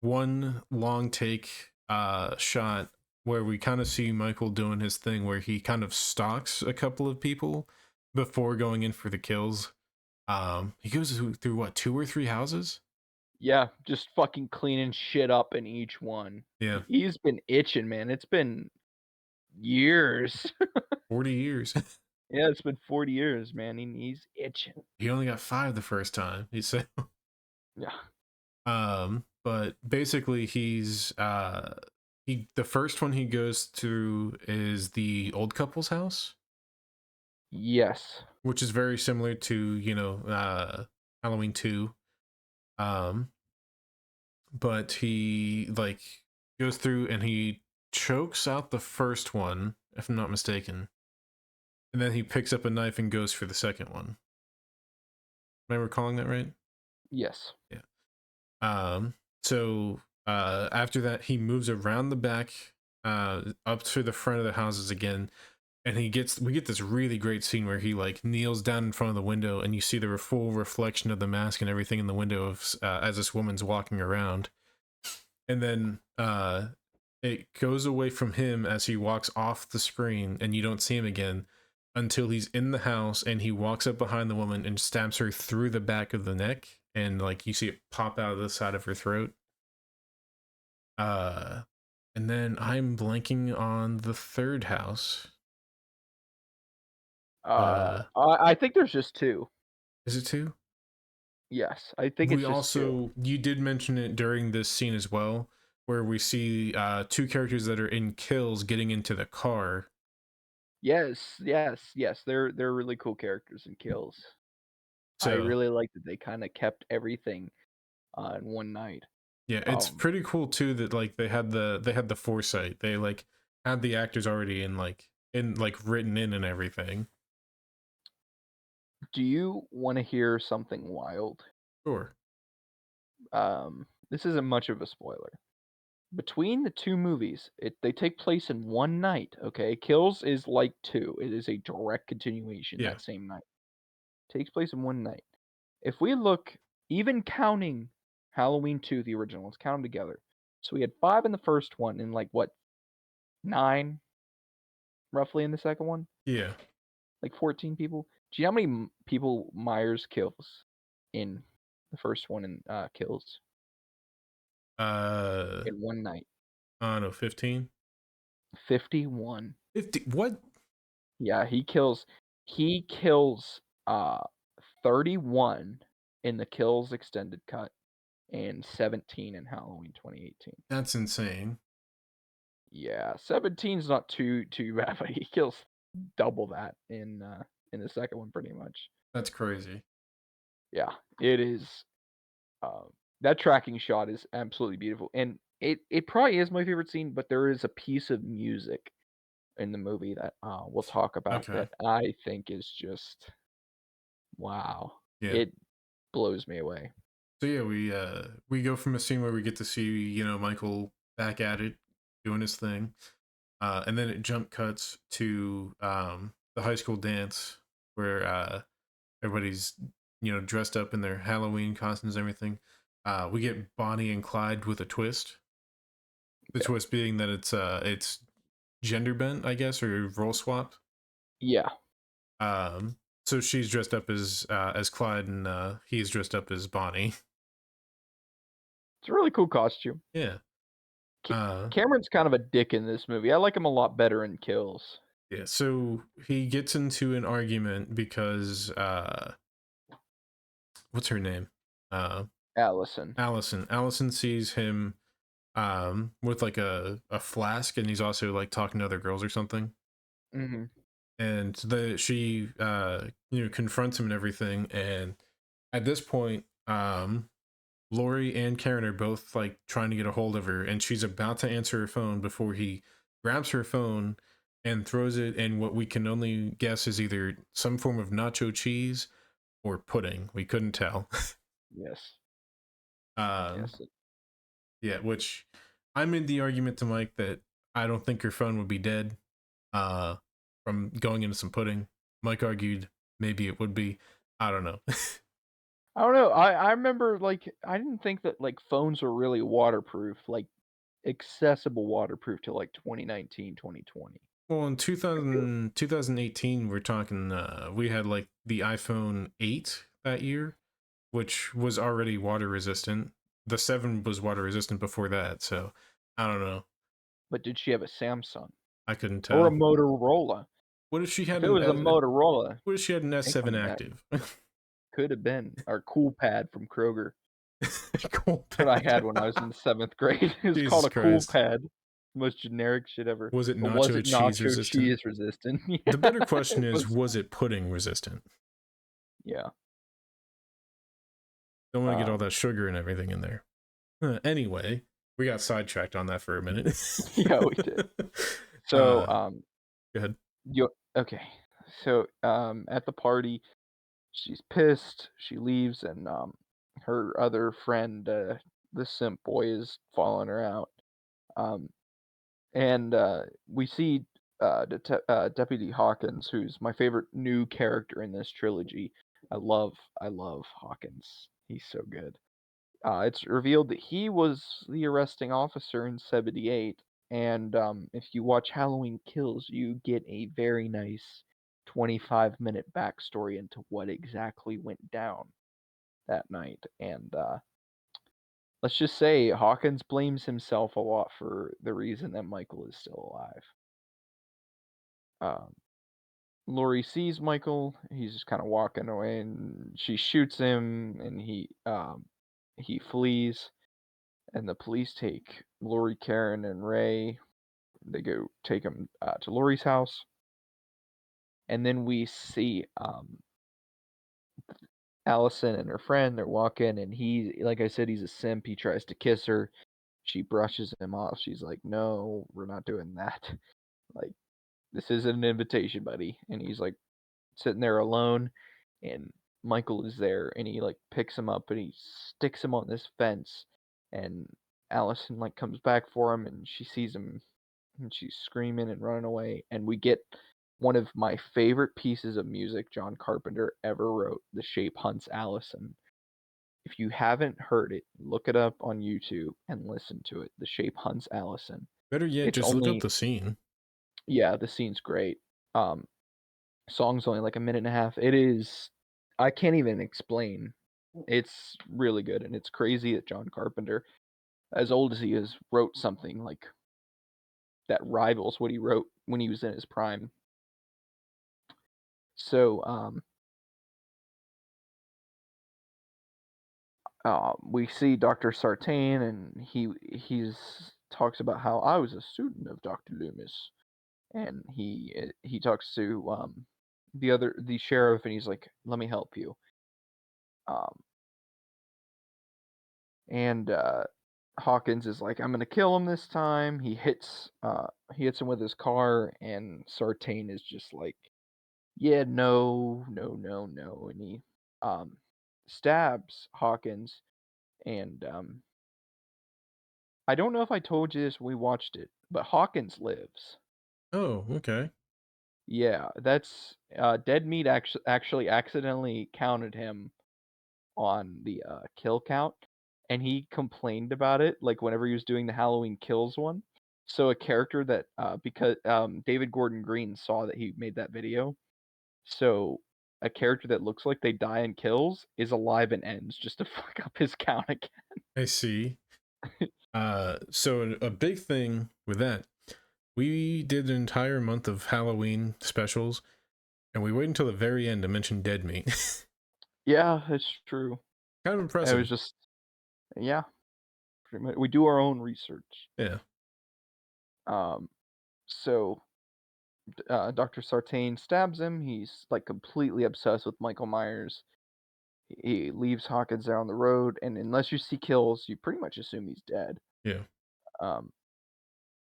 one long take shot where we kind of see Michael doing his thing where he kind of stalks a couple of people before going in for the kills. He goes through what, 2 or 3 houses? yeah. Just fucking cleaning shit up in each one. Yeah, He's been itching, man. It's been years. 40 years. Yeah, it's been 40 years, man. He's itching. He only got 5 the first time. He said. Yeah. But basically the first one he goes to is the old couple's house, Yes. which is very similar to, Halloween 2. Um, but he like goes through and he chokes out the first one, if I'm not mistaken. And then he picks up a knife and goes for the second one. Am I recalling that right? Yes. Yeah. So after that, he moves around the back, up to the front of the houses again, and we get this really great scene where he like kneels down in front of the window, and you see the full reflection of the mask and everything in the window of as this woman's walking around, and then it goes away from him as he walks off the screen, and you don't see him again until he's in the house and he walks up behind the woman and stabs her through the back of the neck, and like you see it pop out of the side of her throat. uh and then I'm blanking on the third house. uh I think there's just two. is it two? Yes, I think We it's just two. also, you did mention it during this scene as well, where we see 2 characters that are in kills getting into the car. Yes, yes, yes. They're really cool characters and kills. I So really like that they kind of kept everything in one night. yeah, it's Um, pretty cool too that like they had the foresight. They like had the actors already in written in and everything. do you want to hear something wild? Sure. This isn't much of a spoiler. Between the two movies, they take place in one night. Okay, Kills is like two. It is a direct continuation Yeah. that same night. Takes place in one night. If we look, even counting Halloween 2, the original, let's count them together. So we had 5 in the first one and like what, 9 roughly in the second one? Yeah. Like 14 people. Do you know how many people Myers kills in the first one in Kills Uh in one night? I don't know, 15? 51. 50 what? Yeah, he kills 31 in the Kills extended cut and 17 in Halloween 2018. That's insane. Yeah, 17's not too bad, but he kills double that in the second one pretty much. That's crazy. Yeah, it is. That tracking shot is absolutely beautiful, and it probably is my favorite scene. But there is a piece of music in the movie that we'll talk about Okay. that I think is just wow. Yeah. It blows me away. So yeah, we go from a scene where we get to see, Michael back at it, doing his thing. And then it jump cuts to the high school dance where everybody's dressed up in their Halloween costumes and everything. We get Bonnie and Clyde with a twist. The Yeah. twist being that it's gender bent, I guess, or role swap. Yeah, So she's dressed up as Clyde, and he's dressed up as Bonnie. it's a really cool costume. Yeah. Ca- Uh, Cameron's kind of a dick in this movie. I like him a lot better in Kills. yeah. So he gets into an argument because what's her name? Uh, Allison. Allison. Allison sees him with like a flask, and he's also like talking to other girls or something. Hmm. And she confronts him and everything. And at this point, Lori and Karen are both like trying to get a hold of her, and she's about to answer her phone before he grabs her phone and throws it in what we can only guess is either some form of nacho cheese or pudding. We couldn't tell. Yes. um, Yes. yeah, which I made the argument to Mike that I don't think her phone would be dead uh, from going into some pudding. Mike argued maybe it would be. I don't know. I don't know. I remember like I didn't think that like phones were really waterproof, like accessible waterproof till like 2019, 2020. Well, in 2018, we're talking, we had like the iPhone 8 that year, which was already water resistant. The 7 was water resistant before that, so I don't know. But did she have a Samsung I couldn't or a tell. Motorola? What if she If had it an was a Motorola, what if she had an S7 income tax active? could have been or Cool Pad from Kroger. Cool What I had pad. when I was in 7th grade. It was called Jesus a Cool Christ. Pad. Most generic shit ever. Was it Or was nacho it cheese nacho resistant? cheese resistant? The Yeah, better question it is, was. was it pudding resistant? Yeah. Don't want to get all Um, that sugar and everything in there. Anyway, we got sidetracked on that for a minute. yeah, we did. So, uh, Go ahead. you okay. So, at the party, she's pissed. She leaves, and her other friend, the simp boy, is following her out. Um, and we see Deputy Hawkins, who's my favorite new character in this trilogy. I love Hawkins. He's so good. It's revealed that he was the arresting officer in '78, and if you watch Halloween Kills, you get a very nice 25-minute backstory into what exactly went down that night. And let's just say Hawkins blames himself a lot for the reason that Michael is still alive. Um, Lori sees Michael. He's just kind of walking away, and she shoots him, and he flees. And the police take Lori, Karen, and Ray. They go take him to Lori's house, and then we see Allison and her friend, they're walking, and he, like I said, he's a simp. He tries to kiss her. She brushes him off. She's like, "No, we're not doing that. Like, this isn't an invitation, buddy." And he's like sitting there alone, and Michael is there, and he like picks him up and he sticks him on this fence, and Allison like comes back for him, and she sees him, and she's screaming and running away, and we get one of my favorite pieces of music John Carpenter ever wrote, "The Shape Hunts Allison." If you haven't heard it, look it up on YouTube and listen to it. "The Shape Hunts Allison." Better yet, It's just look up only the scene. Yeah, the scene's great. Um, Song's only like a minute and a half. It is I can't even explain. It's really good, and it's crazy that John Carpenter, as old as he is, wrote something like that rivals what he wrote when he was in his prime. So, we see Dr. Sartain, and he's talks about how I was a student of Dr. Loomis, and he talks to the sheriff, and he's like, "Let me help you." Um, and Hawkins is like, "I'm gonna kill him this time." He hits him with his car, and Sartain is just like, "Yeah, no, no, no, no," and he um stabs Hawkins, and I don't know if I told you this when we watched it, but Hawkins lives. Oh, okay. Yeah, that's Dead Meat actually accidentally counted him on the kill count, and he complained about it like whenever he was doing the Halloween Kills one. So a character that because David Gordon Green saw that he made that video, so a character that looks like they die in Kills is alive and ends just to fuck up his count again. I see. So a big thing with that, we did an entire month of Halloween specials, and we waited until the very end to mention Dead Meat. Yeah, it's true. Kind of It was impressive. just yeah, pretty much. We do our own research. Yeah. Um, so Dr. Sartain stabs him. He's like completely obsessed with Michael Myers. He leaves Hawkins there on the road, and unless you see kills, you pretty much assume he's dead. Yeah. Um,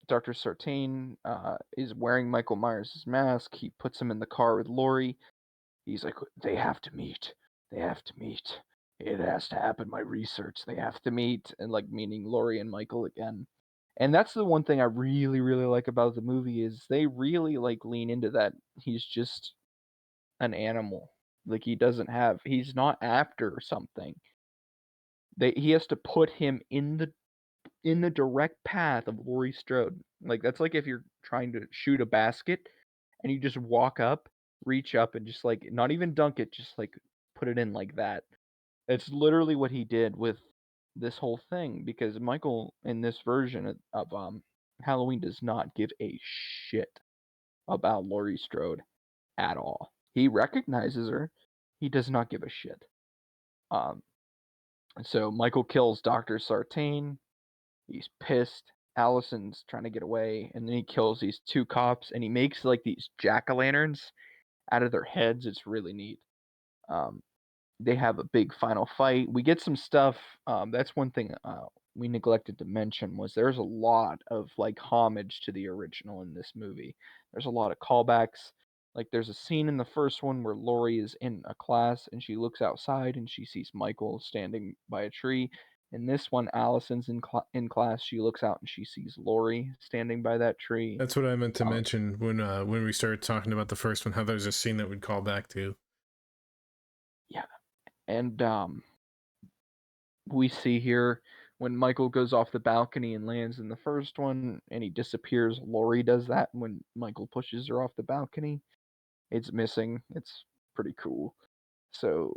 Dr. Sartain is wearing Michael Myers' mask. He puts him in the car with Laurie. He's like, "They have to meet. They have to meet. It has to happen. My research. They have to meet." And like meaning Laurie and Michael again. And that's the one thing I really, really like about the movie is they really like lean into that. He's just an animal. Like he's not after something. He has to put him in the direct path of Laurie Strode. Like that's like if you're trying to shoot a basket and you just walk up, reach up, and just like not even dunk it, just like put it in like that. It's literally what he did with this whole thing because Michael in this version of Halloween does not give a shit about Laurie Strode at all. He recognizes her. He does not give a shit. Um, so Michael kills Dr. Sartain. He's pissed. Allison's trying to get away, and then he kills these two cops, and he makes like these jack-o'-lanterns out of their heads. It's really neat. Um, they have a big final fight. We get some stuff. That's one thing we neglected to mention was there's a lot of like homage to the original in this movie. There's a lot of callbacks. Like there's a scene in the first one where Laurie is in a class and she looks outside and she sees Michael standing by a tree. In this one, Allison's in class. She looks out and she sees Laurie standing by that tree. That's what I meant to Um, mention when we started talking about the first one, how there's a scene that we'd call back to. yeah, and we see here when Michael goes off the balcony and lands in the first one and he disappears. Laurie does that when Michael pushes her off the balcony. It's missing. It's pretty cool. So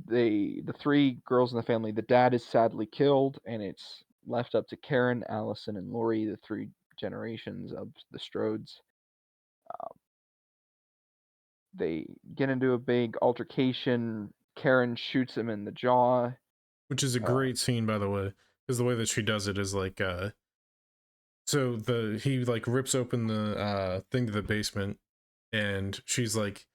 the three girls in the family, the dad is sadly killed, and it's left up to Karen, Allison, and Laurie, the three generations of the Strodes. They get into a big altercation. Karen shoots him in the jaw. Which is a Uh, great scene, by the way, because the way that she does it is like so he like rips open the thing to the basement, and she's like,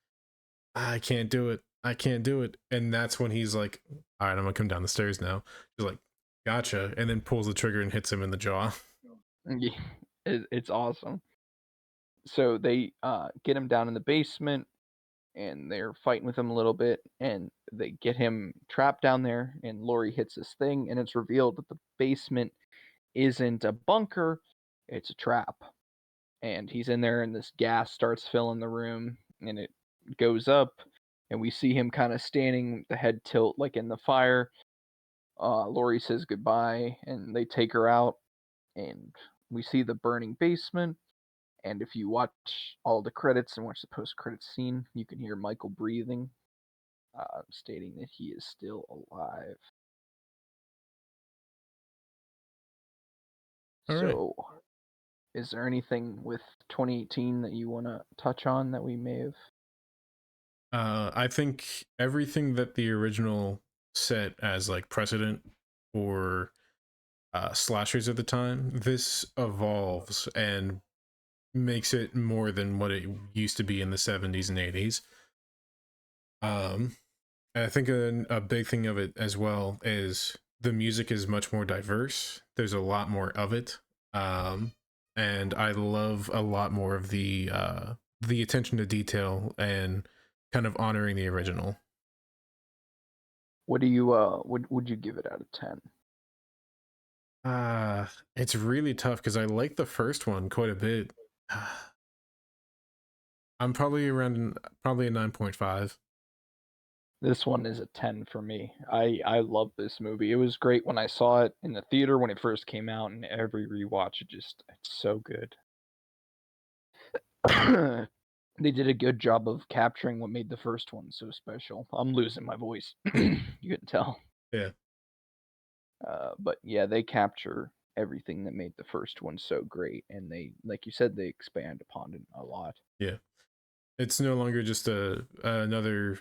I can't do it. I can't do it. And that's when he's like, all right, I'm gonna come down the stairs now. He's like, gotcha, and then pulls the trigger and hits him in the jaw. Yeah, it's awesome. So they get him down in the basement, and they're fighting with him a little bit, and they get him trapped down there, and Laurie hits this thing, and it's revealed that the basement isn't a bunker, it's a trap. And he's in there, and this gas starts filling the room, and it goes up, and we see him kind of standing, the head tilt like in the fire. Laurie says goodbye, and they take her out, and we see the burning basement. And if you watch all the credits and watch the post-credit scene, you can hear Michael breathing, stating that he is still alive. All right. So, is there anything with 2018 that you want to touch on that we may have? I think everything that the original set as like precedent for slashers at the time, this evolves and makes it more than what it used to be in the 70s and 80s. And I think a big thing of it as well is the music is much more diverse. There's a lot more of it. And I love a lot more of the attention to detail and kind of honoring the original. What do you would you give it out of 10? It's really tough because I like the first one quite a bit. I'm probably around probably a 9.5. This one is a 10 for me. I love this movie. It was great when I saw it in the theater when it first came out, and every rewatch it's so good. They did a good job of capturing what made the first one so special. I'm losing my voice. You can tell. Yeah. But yeah, they capture everything that made the first one so great, and they, like you said, they expand upon it a lot. Yeah. It's no longer just another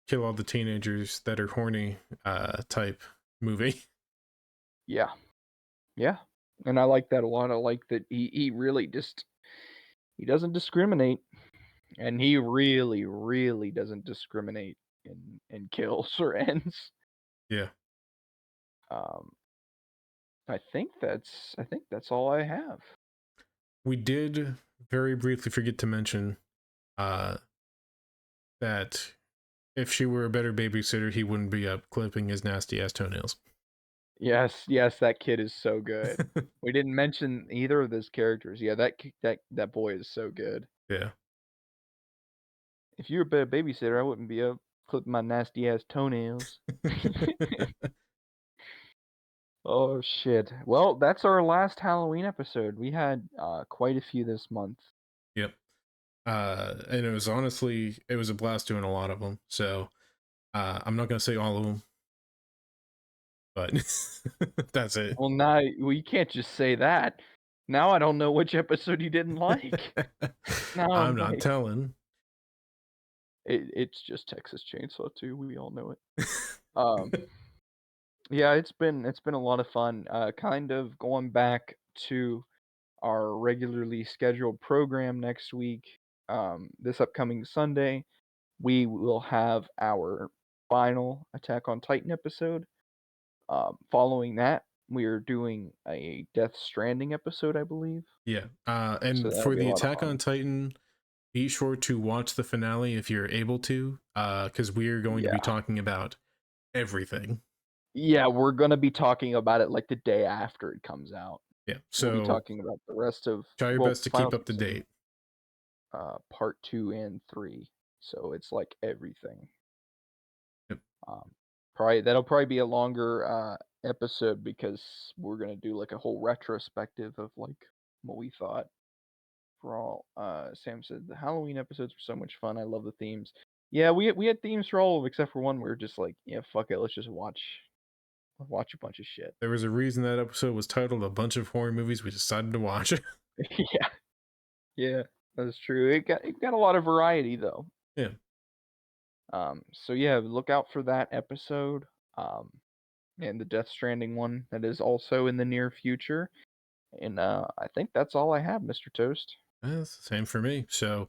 kill all the teenagers that are horny type movie. Yeah, yeah, and I like that a lot. I like that he really just he doesn't discriminate, and he really doesn't discriminate in kills or ends. Yeah. Um, I think that's all I have. We did very briefly forget to mention uh that if she were a better babysitter, he wouldn't be up clipping his nasty ass toenails. Yes, that kid is so good. We didn't mention either of those characters. Yeah, that boy is so good. Yeah. If you were a better babysitter, I wouldn't be up clipping my nasty ass toenails. Oh shit. Well, that's our last Halloween episode. We had quite a few this month. Yep. And it was honestly, it was a blast doing a lot of them. So I'm not gonna say all of them, but that's it. Well, you can't just say that. Now I don't know which episode you didn't like. Now I'm I'm not like, telling. it's just Texas Chainsaw 2. We all know it. Um, yeah, it's been a lot of fun. Kind of going back to our regularly scheduled program next week. This upcoming Sunday, we will have our final Attack on Titan episode. Following that, we are doing a Death Stranding episode, I believe. Yeah. So And that'll for be a the lot of Attack fun. on Titan, be sure to watch the finale if you're able to, because we're going to be Yeah. talking about everything. Yeah, we're gonna be talking about it like the day after it comes out. Yeah. We'll be So talking about the rest of try your well, best to final keep up to season, date. part 2 and 3. So it's like everything. Yep. That'll probably be a longer episode because we're gonna do like a whole retrospective of like what we thought for all. Sam said the Halloween episodes were so much fun. I love the themes. Yeah, we had themes for all of them except for one. We were just like, yeah, fuck it, let's just watch a bunch of shit. There was a reason that episode was titled "A Bunch of Horror Movies We Decided to Watch." Yeah, yeah, that's true. It got a lot of variety though. Yeah. So yeah, look out for that episode. And the Death Stranding one that is also in the near future. And I think that's all I have, Mr. Toast. That's the same for me. So,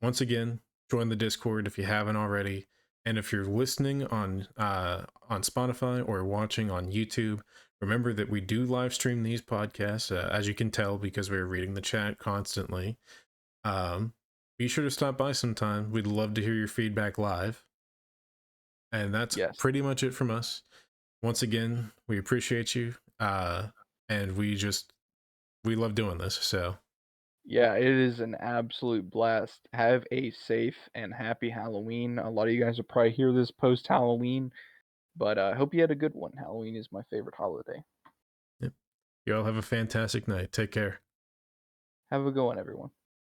once again, join the Discord if you haven't already. And if you're listening on Spotify or watching on YouTube, remember that we do live stream these podcasts, as you can tell because we're reading the chat constantly. Be sure to stop by sometime. We'd love to hear your feedback live. And that's Yes. pretty much it from us. Once again, we appreciate you. And we love doing this. So Yeah, it is an absolute blast. Have a safe and happy Halloween. A lot of you guys will probably hear this post Halloween, but I hope you had a good one. Halloween is my favorite holiday. yep. You all have a fantastic night. Take care. Have a good one, everyone.